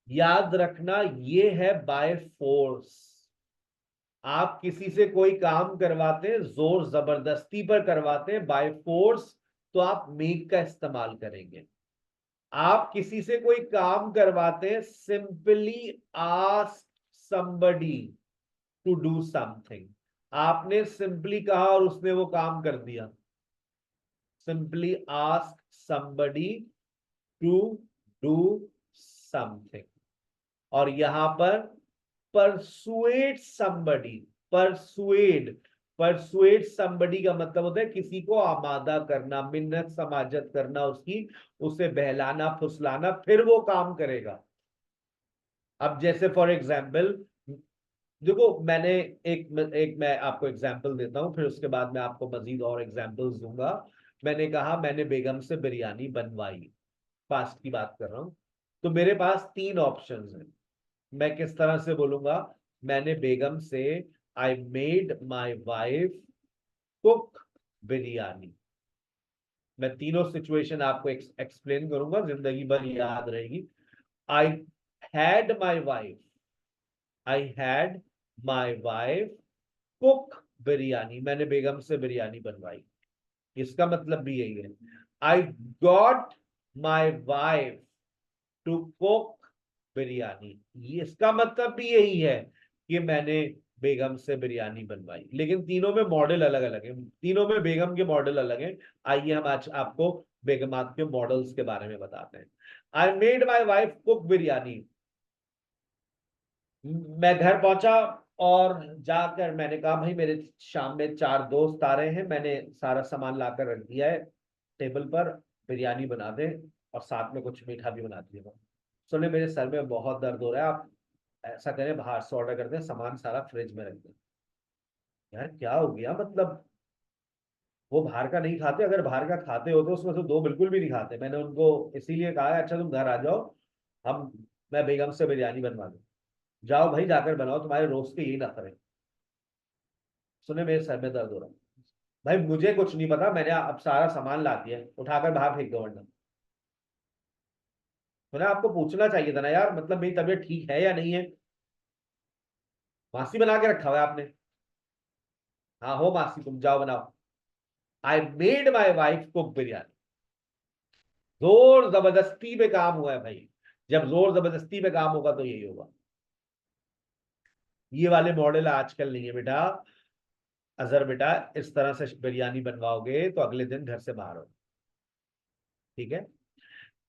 याद रखना. ये है बाय फोर्स. आप किसी से कोई काम करवाते हैं, जोर जबरदस्ती पर करवाते हैं बाय फोर्स, तो आप मेक का इस्तेमाल करेंगे. आप किसी से कोई काम करवाते हैं, simply ask somebody to do something. आपने सिंपली कहा और उसने वो काम कर दिया. Simply ask somebody to do something. और यहां पर परसुएड somebody, परसुएड somebody का मतलब होता है किसी को आमादा करना, मिन्नत समाजत करना, उसे बहलाना फुसलाना, फिर वो काम करेगा. अब जैसे फॉर एग्जाम्पल देखो, मैंने एक मैं आपको एग्जाम्पल देता हूं, फिर उसके बाद मैं आपको मजीद और एग्जाम्पल्स दूंगा. मैंने कहा मैंने बेगम से बिरयानी बनवाई, पास्ट की बात कर रहा हूं, तो मेरे पास तीन ऑप्शंस हैं. मैं किस तरह से बोलूंगा, मैंने बेगम से, I made my wife cook biryani. मैं तीनों सिचुएशन आपको एक्सप्लेन करूंगा, जिंदगी भर याद रहेगी. I had my wife cook biryani, मैंने बेगम से बिरयानी बनवाई. इसका मतलब भी यही है. I got my wife to cook biryani, इसका मतलब भी यही है कि मैंने बेगम से बिरयानी बनवाई. लेकिन तीनों में मॉडल अलग अलग है, तीनों में बेगम के मॉडल अलग हैं. आइए हम आज आपको बेगमात के मॉडल्स के बारे में बताते हैं. I made my wife cook biryani. मैं घर पहुंचा और जाकर मैंने कहा भाई मेरे शाम में 4 दोस्त आ रहे हैं, मैंने सारा सामान लाकर रख दिया है टेबल पर, बिरयानी बना दे और साथ में कुछ मीठा भी बना दीजिएगा. सुने मेरे सर में बहुत दर्द हो रहा है, आप ऐसा करें बाहर से ऑर्डर कर दें, सामान सारा फ्रिज में रख दें. यार क्या हो गया, मतलब वो बाहर का नहीं खाते, अगर बाहर का खाते हो तो उसमें से 2 बिल्कुल भी नहीं खाते. मैंने उनको इसीलिए कहा अच्छा तुम घर आ जाओ, मैं बेगम से बिरयानी बनवा दूं. जाओ भाई जाकर बनाओ, तुम्हारे रोज के यही ना करें. सुने मेरे सर में दर्द हो रहा है. भाई मुझे कुछ नहीं पता, मैंने अब सारा सामान ला दिया, उठाकर बाहर फेंक दो वरना. तो ना आपको पूछना चाहिए था ना यार, मतलब मेरी तबीयत ठीक है या नहीं है। मासी बना के रखा हुआ है आपने। हाँ हो मासी, तुम जाओ बनाओ। I made my wife cook biryani. जोर जबरदस्ती पे काम हुआ है भाई। जब जोर जबरदस्ती पे काम होगा तो यही होगा। ये वाले मॉडल आजकल नहीं है बेटा। अजहर बेटा, इस तरह से बिरयानी बनवाओगे तो अगले दिन घर से बाहर हो। ठीक है।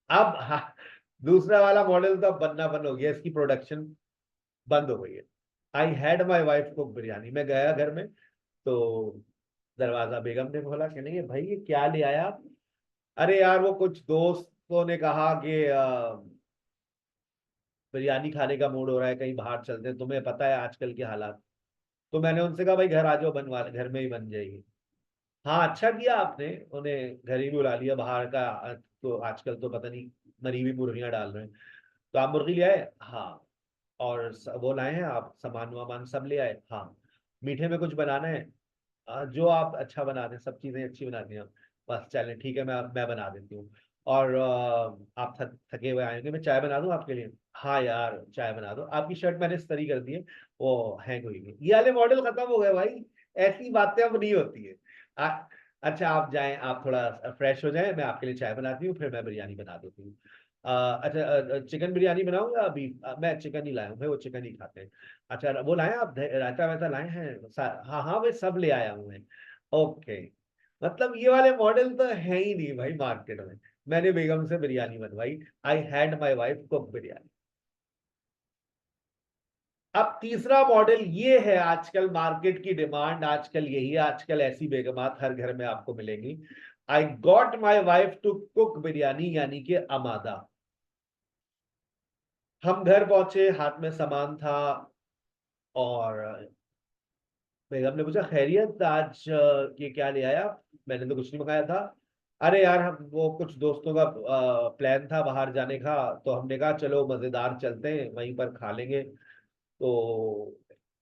अब हाँ, दूसरा वाला मॉडल तो अब बनना बंद हो गया, इसकी प्रोडक्शन बंद हो गई है। I had my wife cook biryani. मैं गया घर में तो दरवाजा बेगम ने खोला कि नहीं भाई ये क्या ले आया आप। अरे यार वो कुछ दोस्तों ने कहा कि बिरयानी खाने का मूड हो रहा है, कहीं बाहर चलते हैं, तुम्हें पता है आजकल के हालात। तो मैंने उनसे कहा भाई घर आ जाओ, बनवा घर में ही बन जाएगी। हाँ अच्छा किया आपने, उन्हें घर ही बुला लिया। बाहर का तो आजकल तो पता नहीं मरी हुई मुर्गियां डाल रहे हैं। तो आप मुर्गी ले आए? हाँ। और वो लाए हैं आप, सामान वामान सब ले आए? हाँ। मीठे में कुछ बनाना है? जो आप अच्छा बना दें, सब चीजें अच्छी बनाती हैं आप। बस चलें ठीक है, मैं बना देती हूँ। और आप थके हुए आएंगे, मैं चाय बना दूं आपके लिए? हाँ यार चाय बना दो। आपकी शर्ट मैंने इस्त्री कर दी है, वो हैंग हुई है। ये वाले मॉडल खत्म हो गए भाई। ऐसी बातें अब नहीं होती है। अच्छा आप जाएं, आप थोड़ा फ्रेश हो जाएं, मैं आपके लिए चाय बनाती हूँ, फिर मैं बिरयानी बना देती हूँ। अच्छा चिकन बिरयानी बनाऊँ या बीफ? मैं चिकन ही लाया हूँ भाई, वो चिकन ही खाते हैं। अच्छा वो लाए आप रायता वायता लाए हैं? हाँ हाँ भाई सब ले आया हूँ मैं। ओके। मतलब ये वाले मॉडल तो है ही नहीं भाई मार्केट में। मैंने बेगम से बिरयानी बनवाई। I had my wife cook biryani. अब तीसरा मॉडल ये है, आजकल मार्केट की डिमांड आजकल यही है, आजकल ऐसी बेगमात हर घर में आपको मिलेंगी। I got my wife to cook biryani, यानी कि अमादा। हम घर पहुंचे, हाथ में सामान था और बेगम ने पूछा खैरियत आज ये क्या ले आया? मैंने तो कुछ नहीं मंगाया था। अरे यार हम वो कुछ दोस्तों का प्लान था बाहर जाने का, तो हमने कहा चलो मजेदार चलते हैं, वहीं पर खा लेंगे। तो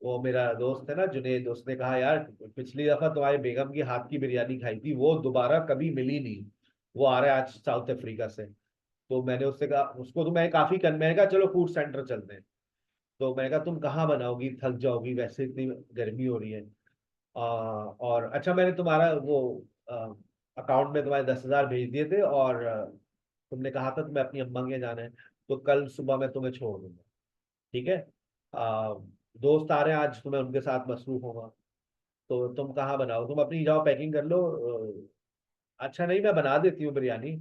वो मेरा दोस्त है ना जुनेद, उसने कहा यार पिछली दफा तुम्हारे बेगम की हाथ की बिरयानी खाई थी, वो दोबारा कभी मिली नहीं। वो आ रहा है आज साउथ अफ्रीका से। तो मैंने उससे कहा, उसको तो मैं काफी मैंने कहा चलो फूड सेंटर चलते हैं। तो मैंने कहा तुम कहाँ बनाओगी, थक जाओगी, वैसे इतनी गर्मी हो रही है। और अच्छा मैंने तुम्हारा वो अकाउंट में तुम्हारे 10,000 भेज दिए थे, और तुमने कहा था तुम्हें अपनी अम्मा के यहाँ जाना है, तो कल सुबह मैं तुम्हें छोड़ दूंगा। ठीक है। आ, दोस्त आ रहे हैं आज, तो मैं उनके साथ मसरूफ होगा। तो तुम कहाँ बनाओ, तुम अपनी जाओ पैकिंग कर लो। अच्छा नहीं मैं बना देती हूँ बिरयानी।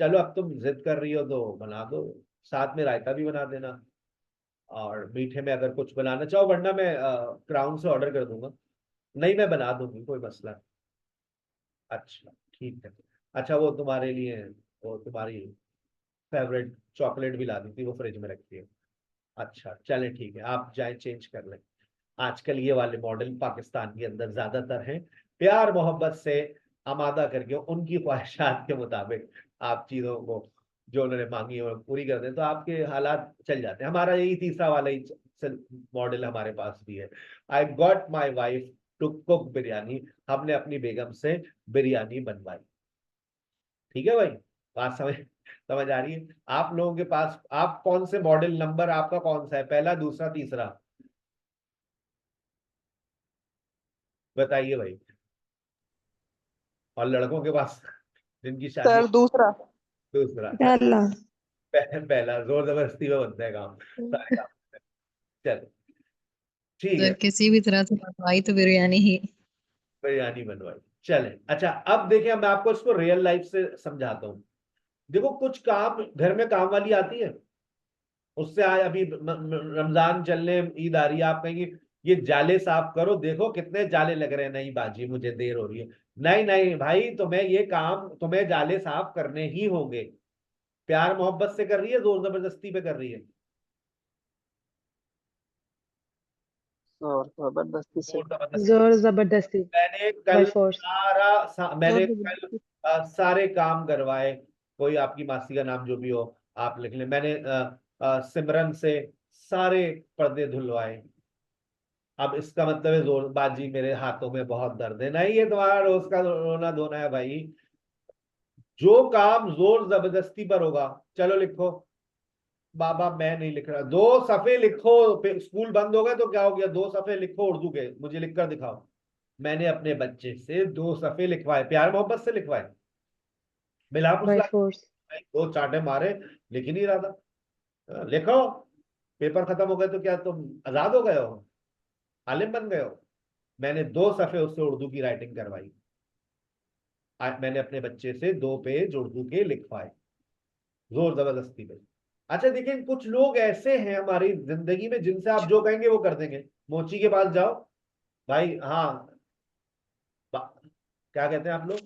चलो अब तुम जिद कर रही हो तो बना दो, साथ में रायता भी बना देना। और मीठे में अगर कुछ बनाना चाहो, वरना मैं क्राउन से ऑर्डर कर दूंगा। नहीं मैं बना दूंगी, कोई मसला नहीं। अच्छा ठीक है। अच्छा वो तुम्हारे लिए, वो तुम्हारी फेवरेट चॉकलेट भी ला दी थी, वो फ्रिज में रखती है। अच्छा चले ठीक है, आप जाए चेंज कर लें। आजकल ये वाले मॉडल पाकिस्तान के अंदर ज्यादातर हैं। प्यार मोहब्बत से आमादा करके उनकी ख्वाहिशात के मुताबिक आप चीजों को जो उन्होंने मांगी है वो पूरी कर दें, तो आपके हालात चल जाते हैं। हमारा यही तीसरा वाला ही मॉडल हमारे पास भी है। I got my wife to cook biryani. हमने अपनी बेगम से बिरयानी बनवाई। ठीक है भाई, बात समझ समझ आ रही है? आप लोगों के पास आप कौन से मॉडल, नंबर आपका कौन सा है, पहला दूसरा तीसरा? बताइए भाई। और लड़कों के पास जिनकी शादी? सर दूसरा। दूसरा। पहला। पहला जोर जबरदस्ती में बनता है काम, सारे काम। चलो ठीक है, सर किसी भी तरह से बनवाई तो बिरयानी ही। बिरयानी बनवाई। चले अच्छा अब देखिए, मैं आपको इसको रियल लाइफ से समझाता हूँ। देखो कुछ काम घर में काम वाली आती है, उससे आज अभी रमजान चलने, ईद आ रही है, आप कहेंगे ये जाले साफ करो, देखो कितने जाले लग रहे हैं। नहीं बाजी मुझे देर हो रही है। नहीं नहीं भाई, तुम्हें ये काम, तुम्हें जाले साफ करने ही होंगे। प्यार मोहब्बत से कर रही है, जोर जबरदस्ती पे कर रही है? और जबरदस्ती से। जोर जबरदस्ती। जोर जबरदस्ती। मैंने बाय कल फोर्स। मैंने जोर कल जबरदस्ती। सारे काम करवाए। कोई आपकी मासी का नाम जो भी हो आप लिख लें। मैंने सिमरन से सारे पर्दे धुलवाए। अब इसका मतलब है जोर बाजी मेरे हाथों में बहुत दर्द है? नहीं, ये तुम्हारा रोज का रोना धोना है भाई। जो काम जोर जबरदस्ती पर होगा, चलो लिखो। बाबा मैं नहीं लिख रहा, 2 सफ़े लिखो, स्कूल बंद हो गए तो क्या हो गया, 2 सफ़े लिखो उर्दू के, मुझे लिखकर दिखाओ। मैंने अपने बच्चे से 2 सफ़े लिखवाए, प्यार मोहब्बत से लिखवाए, मिला by पुसला, force. 2 चांटे मारे, लिख ही नहीं रहा था। लिखो, पेपर खत्म हो गए तो क्या तुम आजाद हो गए हो, आलिम बन गए हो? मैंने 2 सफ़े उससे उर्दू की राइटिंग करवाई। आज मैंने अपने बच्चे से 2 पेज उर्दू के लिखवाए, जोर जबरदस्ती पे। अच्छा देखिए, कुछ लोग ऐसे हैं हमारी जिंदगी में जिनसे आप जो कहेंगे वो कर देंगे। मोची के पास जाओ, भाई हाँ, क्या कहते हैं आप लोग,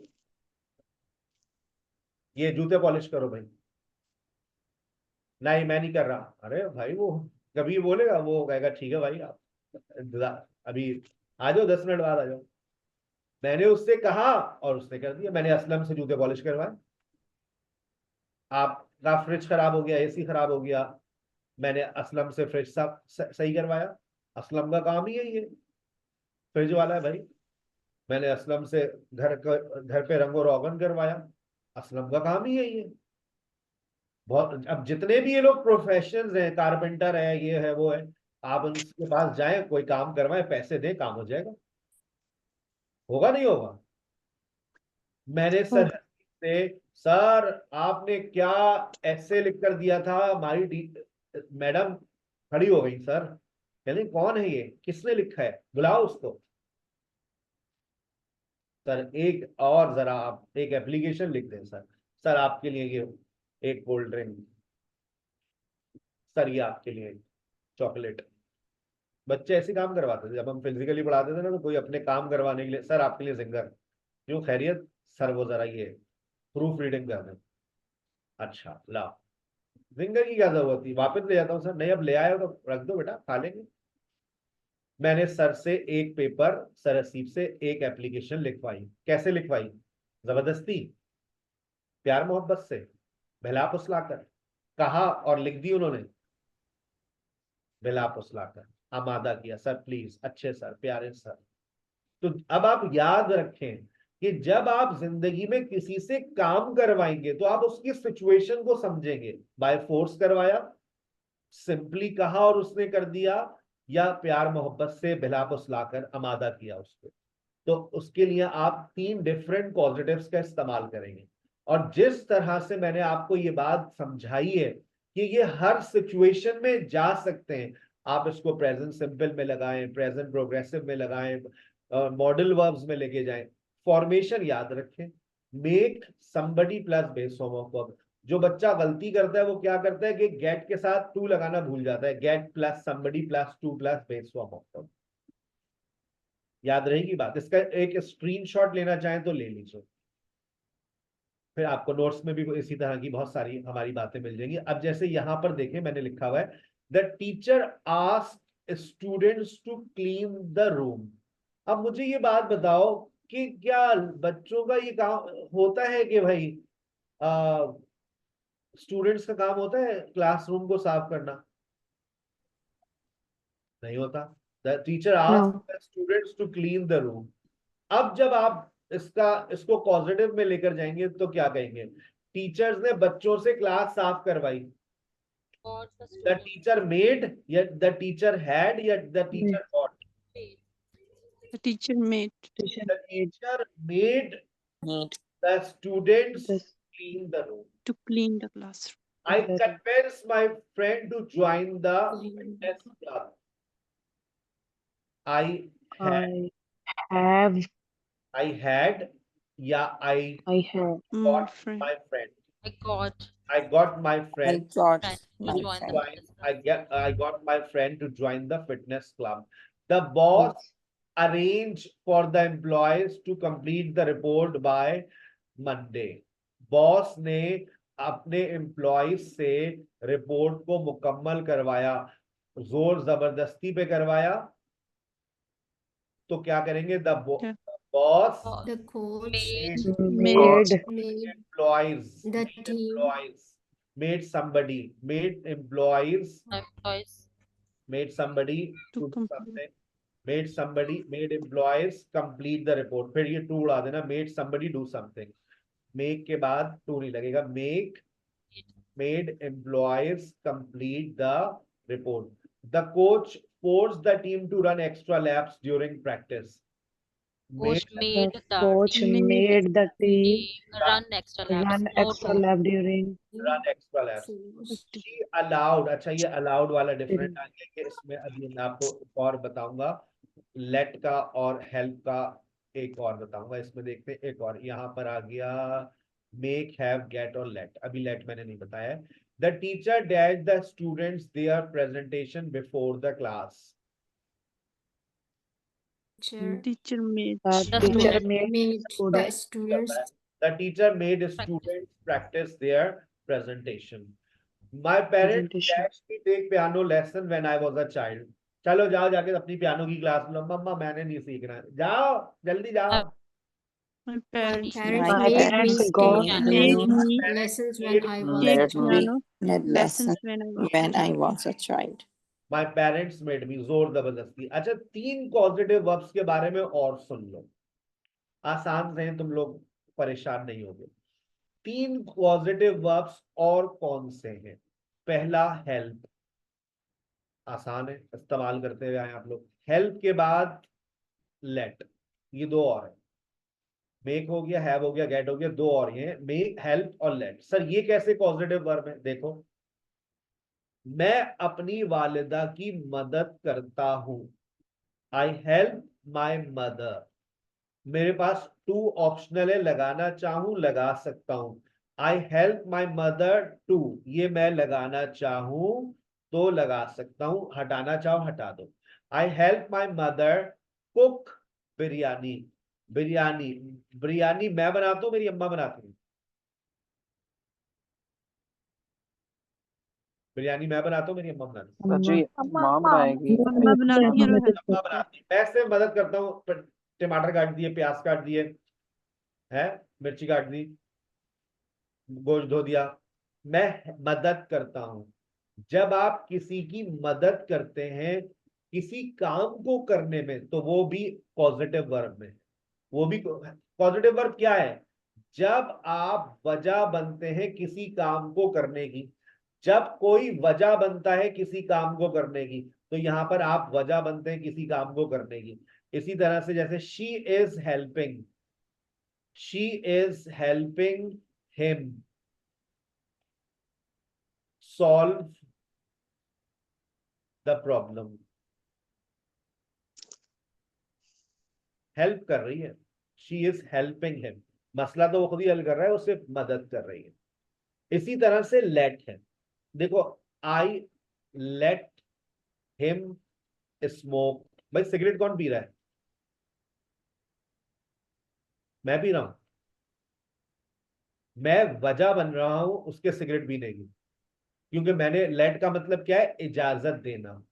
ये जूते पॉलिश करो भाई, नहीं मैं नहीं कर रहा। अरे भाई वो कभी बोलेगा, वो कहेगा ठीक है भाई, आप अभी आ जाओ, 10 मिनट बाद आ जाओ। मैंने उससे कहा और उसने कर दिया। मैंने असलम से जूते पॉलिश करवाए। आपका फ्रिज खराब हो गया, एसी खराब हो गया, मैंने असलम से फ्रिज साफ सही करवाया। असलम का काम ही यही है, फ्रिज वाला है भाई। मैंने असलम से घर पे रंगो रोगन करवाया, असलम का काम ही यही है। बहुत, अब जितने भी ये लोग प्रोफेशंस हैं, कारपेंटर है, ये है वो है, आप उनके पास जाएं, कोई काम करवाएं, पैसे दें, काम हो जाएगा। होगा नहीं होगा? मैंने सर से, सर आपने क्या ऐसे लिख कर दिया था, हमारी मैडम खड़ी हो गई। सर कहते कौन है ये, किसने लिखा है, बुलाओ उसको। सर एक और जरा आप एक एप्लीकेशन लिख दें सर। सर आपके लिए ये एक कोल्ड ड्रिंक, सर ये आपके लिए चॉकलेट। बच्चे ऐसे काम करवाते थे जब हम फिजिकली पढ़ाते थे ना, तो कोई अपने काम करवाने के लिए, सर आपके लिए जिंगर, क्यों खैरियत, सर वो जरा ये प्रूफ रीडिंग कर दें। अच्छा लाओ, जिंगर की क्या जरूरत थी, वापस ले जाता हूँ। सर नहीं, अब ले आए हो तो रख दो बेटा, खा लेंगे। मैंने सर से एक पेपर, सर हसीब से एक एप्लीकेशन लिखवाई। कैसे लिखवाई? जबरदस्ती, प्यार मोहब्बत से, बहला फुसलाकर, कहा और लिख दी उन्होंने, बहला फुसलाकर आमादा किया। सर प्लीज, अच्छे सर, प्यारे सर। तो अब आप याद रखें कि जब आप जिंदगी में किसी से काम करवाएंगे तो आप उसकी सिचुएशन को समझेंगे। बाय फोर्स करवाया, सिंपली कहा और उसने कर दिया, या प्यार मोहब्बत से बहला फुसलाकर आमादा किया उसको। तो उसके लिए आप 3 डिफरेंट पॉजिटिव्स का इस्तेमाल करेंगे। और जिस तरह से मैंने आपको ये बात समझाई है कि ये हर सिचुएशन में जा सकते हैं, आप इसको प्रेजेंट सिंपल में लगाएं, प्रेजेंट प्रोग्रेसिव में लगाएं, मॉडल वर्ब्स में लेके जाएं। फॉर्मेशन याद रखें, make somebody plus base form of verb. जो बच्चा गलती करता है वो क्या करता है कि गेट के साथ टू लगाना भूल जाता है, get plus somebody plus two plus base form of verb. याद रहेगी बात? इसका एक स्क्रीनशॉट लेना चाहें तो ले लीजिए, फिर आपको नोट्स में भी इसी तरह की बहुत सारी हमारी बातें मिल जाएंगी। अब जैसे यहां पर देखें, मैंने लिखा हुआ है the teacher asked students to clean the room. अब मुझे ये बात बताओ कि क्या बच्चों का ये काम होता है कि भाई स्टूडेंट्स का काम होता है क्लासरूम को साफ करना? नहीं होता। The teacher asked students to clean the room. अब जब आप इसको पॉजिटिव में लेकर जाएंगे तो क्या कहेंगे? टीचर्स ने बच्चों से क्लास साफ करवाई। द टीचर मेड, या द टीचर हैड, या the teacher got? The teacher made. The teacher made the students clean the room. To clean the classroom. I convinced my friend to join the fitness club. I had, yeah, I have got my friend. I got my friend. I got my friend to join the fitness club. The boss arranged for the employees to complete the report by Monday. Boss ने अपने employees से report को मुकम्मल करवाया। जोर जबरदस्ती पे करवाया तो क्या करेंगे? The boss The coach made employees, the team made somebody, made employees, made somebody to do something, made somebody, made employees complete the report। फिर ये टू उड़ा देना, made somebody do something। Make के बाद टू नहीं लगेगा, make made employees complete the report. The coach forced the team to run extra laps during practice. Coach made the Coach team made the team run extra laps. run No extra to. lap during Run extra laps. She allowed, अच्छा ये allowed वाला different आ गया कि इसमें अभी मैं आपको और बताऊंगा, let का और help का एक और बताऊंगा, इसमें देखते हैं एक और यहाँ पर आ गया make, have, get और let. अभी let मैंने नहीं बताया है. The teacher dashed the students their presentation before the class. Teacher made. the teacher made the students. The teacher made students practice their presentation. My parents dashed me take piano lesson when I was a child. चलो जाओ जाके अपनी piano की class लो, मम्मा मैंने नहीं सीखना है, जाओ जल्दी जाओ. My parents Parents My made parents me got take made me lessons when I was take a child. piano Made lessons lesson when I was when I was a child. My parents made me, जोर जबरदस्ती. अच्छा 3 positive verbs के बारे में और सुन लो, आसान से तुम लोग परेशान नहीं होगे. 3 पॉजिटिव वर्ब्स और कौन से हैं? पहला हेल्प, आसान है, इस्तेमाल करते हुए आए आप लोग. हेल्प के बाद लेट, ये 2 और है. मेक हो गया, हैव हो गया, गेट हो गया, 2 और ये मेक, हेल्प और लेट. सर ये कैसे पॉजिटिव वर्ब है? देखो, मैं अपनी वालिदा की मदद करता हूं. I help my mother. मेरे पास टू ऑप्शनल है, लगाना चाहूं लगा सकता हूं. I help my mother to, ये मैं लगाना चाहूं तो लगा सकता हूं, हटाना चाहो हटा दो. आई help my mother cook biryani. Biryani, biryani मैं बनाता हूं, मेरी अम्मा बनाती है. बिरयानी मैं बनाता हूं, मेरी अम्मा बनाती है. जी माँ बनाएगी. मम्मा बनाती है और help अम्मा करता है. बनाती है. मैं सिर्फ मदद करता हूँ, टमाटर काट दिए, प्याज काट दिए, है मिर्ची काट दी, गोश्त धो दिया, मैं मदद करता हूं. जब आप किसी की मदद करते हैं किसी काम को करने में, तो वो भी पॉजिटिव वर्ब में. वो भी पॉजिटिव वर्ब क्या है? जब आप वजह बनते हैं किसी काम को करने की. जब कोई वजह बनता है किसी काम को करने की, तो यहां पर आप वजह बनते हैं किसी काम को करने की. इसी तरह से जैसे she is helping, she is helping him solve the problem. Help कर रही है, शी इज हेल्पिंग हिम. मसला तो वो खुद ही हल कर रहा है, उसे मदद कर रही है. इसी तरह से लेट है. देखो, आई लेट हिम स्मोक. भाई सिगरेट कौन पी रहा है? मैं पी रहा हूं. मैं वजह बन रहा हूं उसके सिगरेट पीने की, क्योंकि मैंने लेट का मतलब क्या है? इजाजत देना.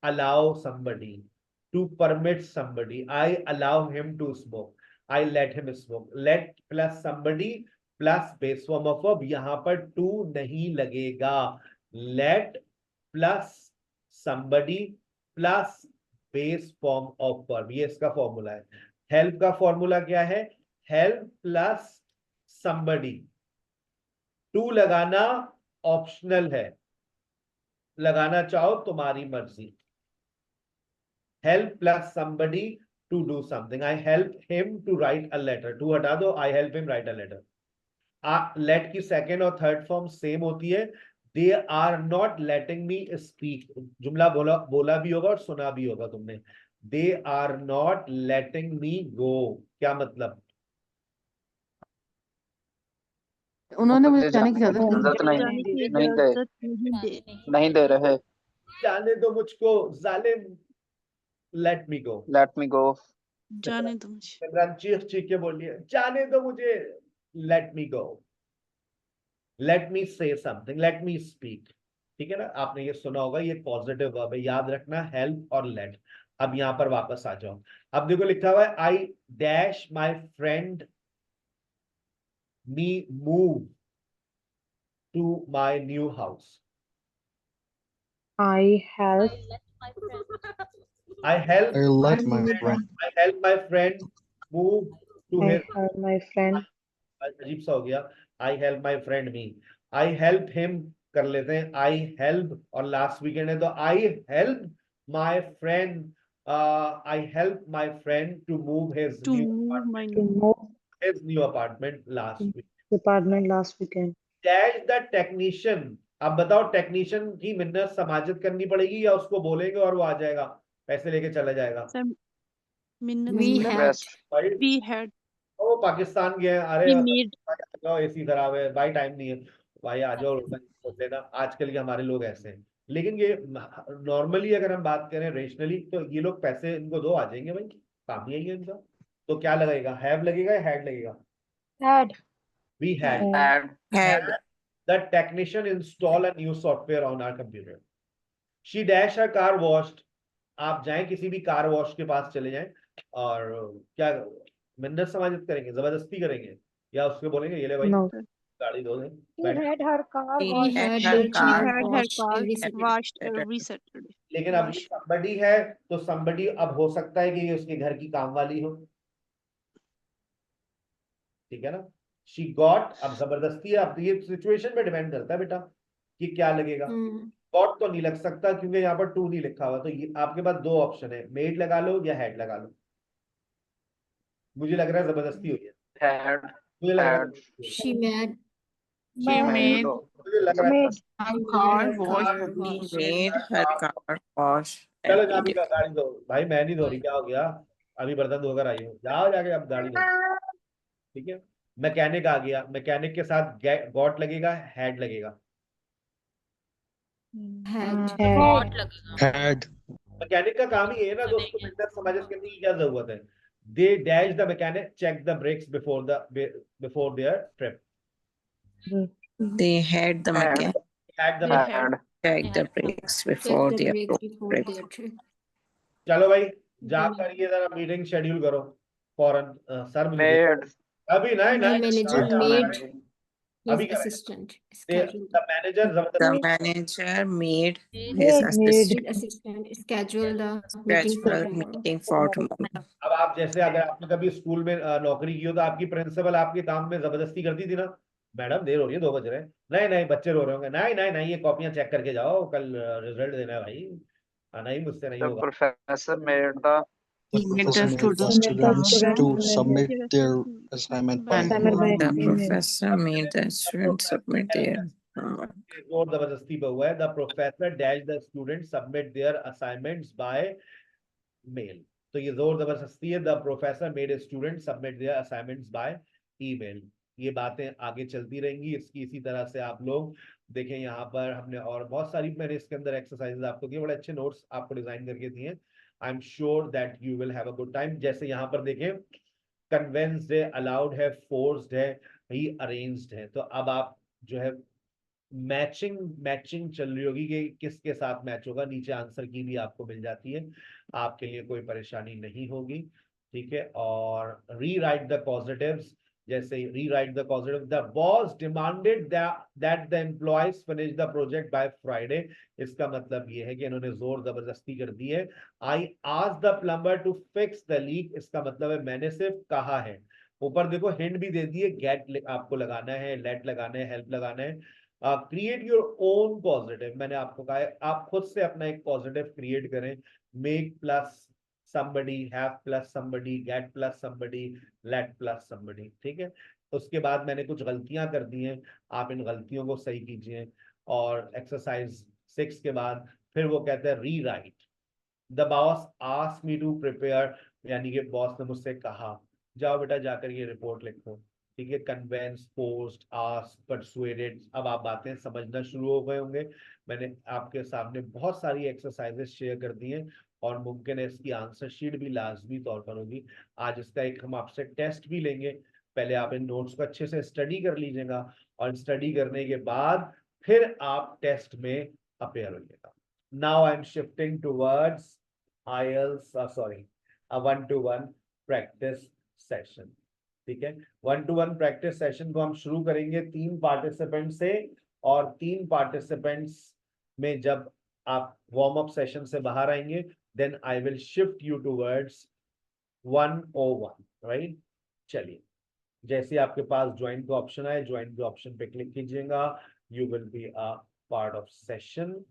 Allow somebody, to permit somebody. I allow him to smoke. I let him smoke. Let plus somebody plus base form of verb. यहां पर to नहीं लगेगा. Let plus somebody plus base form of verb. ये इसका formula है. Help का formula क्या है? Help plus somebody. टू लगाना ऑप्शनल है, लगाना चाहो तुम्हारी मर्जी. Help plus somebody to do something. I help him to write a letter. To हटा दो, I help him write a letter. Let की सेकेंड और थर्ड फॉर्म सेम होती है. They are not letting me speak. जुमला बोला भी होगा और सुना भी होगा तुमने. They are not letting me go. क्या मतलब? उन्होंने मुझे जाने की इजाजत नहीं दे रहे. जाने दो मुझको जालिम. Let me go. Let me go. जाने दो मुझे. इमरान चीख चीख के बोलिए, जाने दो मुझे. Let me go. Let me say something. Let me speak. ठीक है ना? आपने ये सुना होगा, ये पॉजिटिव वर्ब है, याद रखना, हेल्प और लेट. अब यहां पर वापस आ जाओ. अब देखो लिखा हुआ है, I dash my friend me move to my new house. I help I help let my friend. I help my friend move to I his help my friend अजीब सा हो गया, I help my friend me, I help him कर लेते हैं, I help, और last weekend है तो I help my friend, I help my friend to move his To new move my apartment last week. department last weekend. Dash the technician, अब बताओ technician की मिन्नत समाजित करनी पड़ेगी या उसको बोलेंगे और वो आ जाएगा पैसे लेके चला जाएगा? sir, minutes We मतलब Request. had we had वो पाकिस्तान गए हैं, अरे we made भाई आ जाओ, एसी खराब है भाई, टाइम नहीं है भाई, आ जाओ रोटी लेना। आजकल के हमारे लोग ऐसे हैं, लेकिन ये नॉर्मली अगर हम बात करें रेशनली तो ये लोग पैसे इनको दो आ जाएंगे भाई, काम ही है इनका। तो क्या लगेगा, हैव लगेगा या हैड लगेगा? Had. We had Had. the technician install a new software on our computer. She dash her car washed. आप जाएं किसी भी कार वॉश के पास चले जाएं और क्या मिन्नत समाजित करेंगे, जबरदस्ती करेंगे, या उसके बोलेंगे ये ले भाई No. गाड़ी धो दे She बैठ। had her car She washed. had had her her she car had her washed car every Saturday. washed Saturday. every Saturday. लेकिन अब ये somebody है तो somebody अब हो सकता है कि ये उसके घर की काम वाली हो, ठीक है ना? शी गॉट, अब जबरदस्ती है, अब ये सिचुएशन पे डिपेंड करता है बेटा कि क्या लगेगा। गॉट तो नहीं लग सकता क्योंकि यहाँ पर टू नहीं लिखा हुआ, तो ये आपके पास दो ऑप्शन है, मेड लगा लो या हेड लगा लो। मुझे लग रहा है जबरदस्ती हुई है, Had. मुझे लग रहा है Had. She made She made मुझे लग रहा है Made. her made car her wash. car She wash. made her car wash चलो every अभी day. का गाड़ी धो भाई, मैं नहीं धो रही, क्या हो गया, अभी बर्तन धोकर आई हूँ, जाओ जाके अब गाड़ी धो, ठीक है। मैकेनिक आ गया, मैकेनिक के साथ गॉट लगेगा हैड लगेगा? had Had. Had. मैकेनिक का काम ही है ना दोस्तों, मिन्नत समाजित करने की क्या जरूरत है। They dash the mechanic check the brakes before their trip. They had the mechanic had the They mechanic, had check the brakes check before the their brakes before trip. their trip. चलो भाई जाकर ये जरा meeting schedule करो फौरन। Sir मुझे Made. अभी नहीं The नहीं manager made अभी his करें। assistant the schedule manager The जबरदस्ती manager made his Made. assistant assistant schedule the meeting for schedule tomorrow. meeting for tomorrow. अब आप जैसे अगर आपने कभी स्कूल में नौकरी की हो तो आपकी प्रिंसिपल आपके काम में जबरदस्ती करती थी ना, मैडम देर हो रही है 2 बज रहे हैं, नहीं नहीं बच्चे रो रहे होंगे, नहीं नहीं नहीं ये कॉपियां चेक करके जाओ कल रिजल्ट देना है भाई, नहीं मुझसे नहीं The होगा। professor made the The he made professor the made the students students to submit their assignment by Assignment by The email. professor made the students submit their homework. जोर जबरदस्ती पे हुआ है, the professor dash the student submit their assignments by mail, तो ये जोर जबरदस्ती है, the professor made student submit their assignments by email. ये बातें आगे चलती रहेंगी इसकी, इसी तरह से आप लोग देखें यहाँ पर हमने और बहुत सारी मैंने इसके अंदर एक्सरसाइजेस आपको दिए, बड़े अच्छे नोट्स आपको डिजाइन करके दिए, I am sure that you will have a good time. जैसे यहाँ पर देखें कन्वेंस्ड है, अलाउड है, फोर्स्ड है, ही अरेंज्ड है, तो अब आप जो है मैचिंग चल रही होगी कि किसके साथ मैच होगा, नीचे आंसर की भी आपको मिल जाती है, आपके लिए कोई परेशानी नहीं होगी, ठीक है। और रीराइट द पॉजिटिव्स, जैसे rewrite the positive, the boss demanded that the employees finish the project by Friday, इसका मतलब ये है कि इन्होंने जोर जबरदस्ती कर दी है। I asked the plumber to fix the leak, इसका मतलब है मैंने सिर्फ कहा है, ऊपर देखो हिंट भी दे दिए, गेट आपको लगाना है, लेट लगाना है, हेल्प लगाना है। क्रिएट योर ओन पॉजिटिव, मैंने आपको कहा है आप खुद से अपना एक पॉजिटिव क्रिएट करें, make plus somebody, have plus somebody, get plus somebody, let plus somebody, ठीक है। उसके बाद मैंने कुछ गलतियां कर दी हैं, आप इन गलतियों को सही कीजिए। और एक्सरसाइज 6 के बाद फिर वो कहते हैं rewrite, the boss asked me to prepare, यानी कि बॉस ने मुझसे कहा जाओ बेटा जाकर ये रिपोर्ट लिखो, ठीक है। कन्वेंस, पोस्ट, आस्क, परसुएडेड, अब आप बातें समझना शुरू हो गए होंगे। मैंने आपके सामने बहुत सारी एक्सरसाइजेस शेयर कर दी हैं और मुमकिन है इसकी आंसर शीट भी लाजमी तौर पर होगी। आज इसका एक हम आपसे टेस्ट भी लेंगे, पहले आप इन नोट्स को अच्छे से स्टडी कर लीजिएगा और स्टडी करने के बाद फिर आप टेस्ट में अपेयर होइएगा। Now I am shifting towards IELTS, sorry, 1-to-1 practice session, ठीक है। 1-to-1 प्रैक्टिस सेशन को हम शुरू करेंगे 3 पार्टिसिपेंट से, और 3 पार्टिसिपेंट्स में जब आप वार्म अप सेशन से बाहर आएंगे then I will shift you towards 101, right? चलिए जैसे आपके पास ज्वाइन का ऑप्शन आए, ज्वाइन के ऑप्शन पे क्लिक कीजिएगा, you will be a part of session.